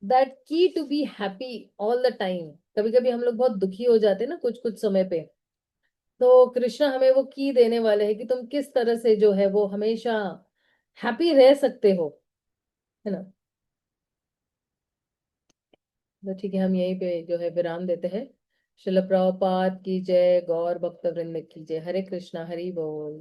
[SPEAKER 1] that key to be happy all the time. कभी कभी हम लोग बहुत दुखी हो जाते हैं ना कुछ कुछ समय पे, तो कृष्णा हमें वो की देने वाले हैं कि तुम किस तरह से जो है वो हमेशा हैप्पी रह सकते हो, है ना। तो ठीक है, हम यहीं पे जो है विराम देते हैं। शिल प्रभुपाद की जय, गौर भक्त वृंद की जय, हरे कृष्णा हरि बोल।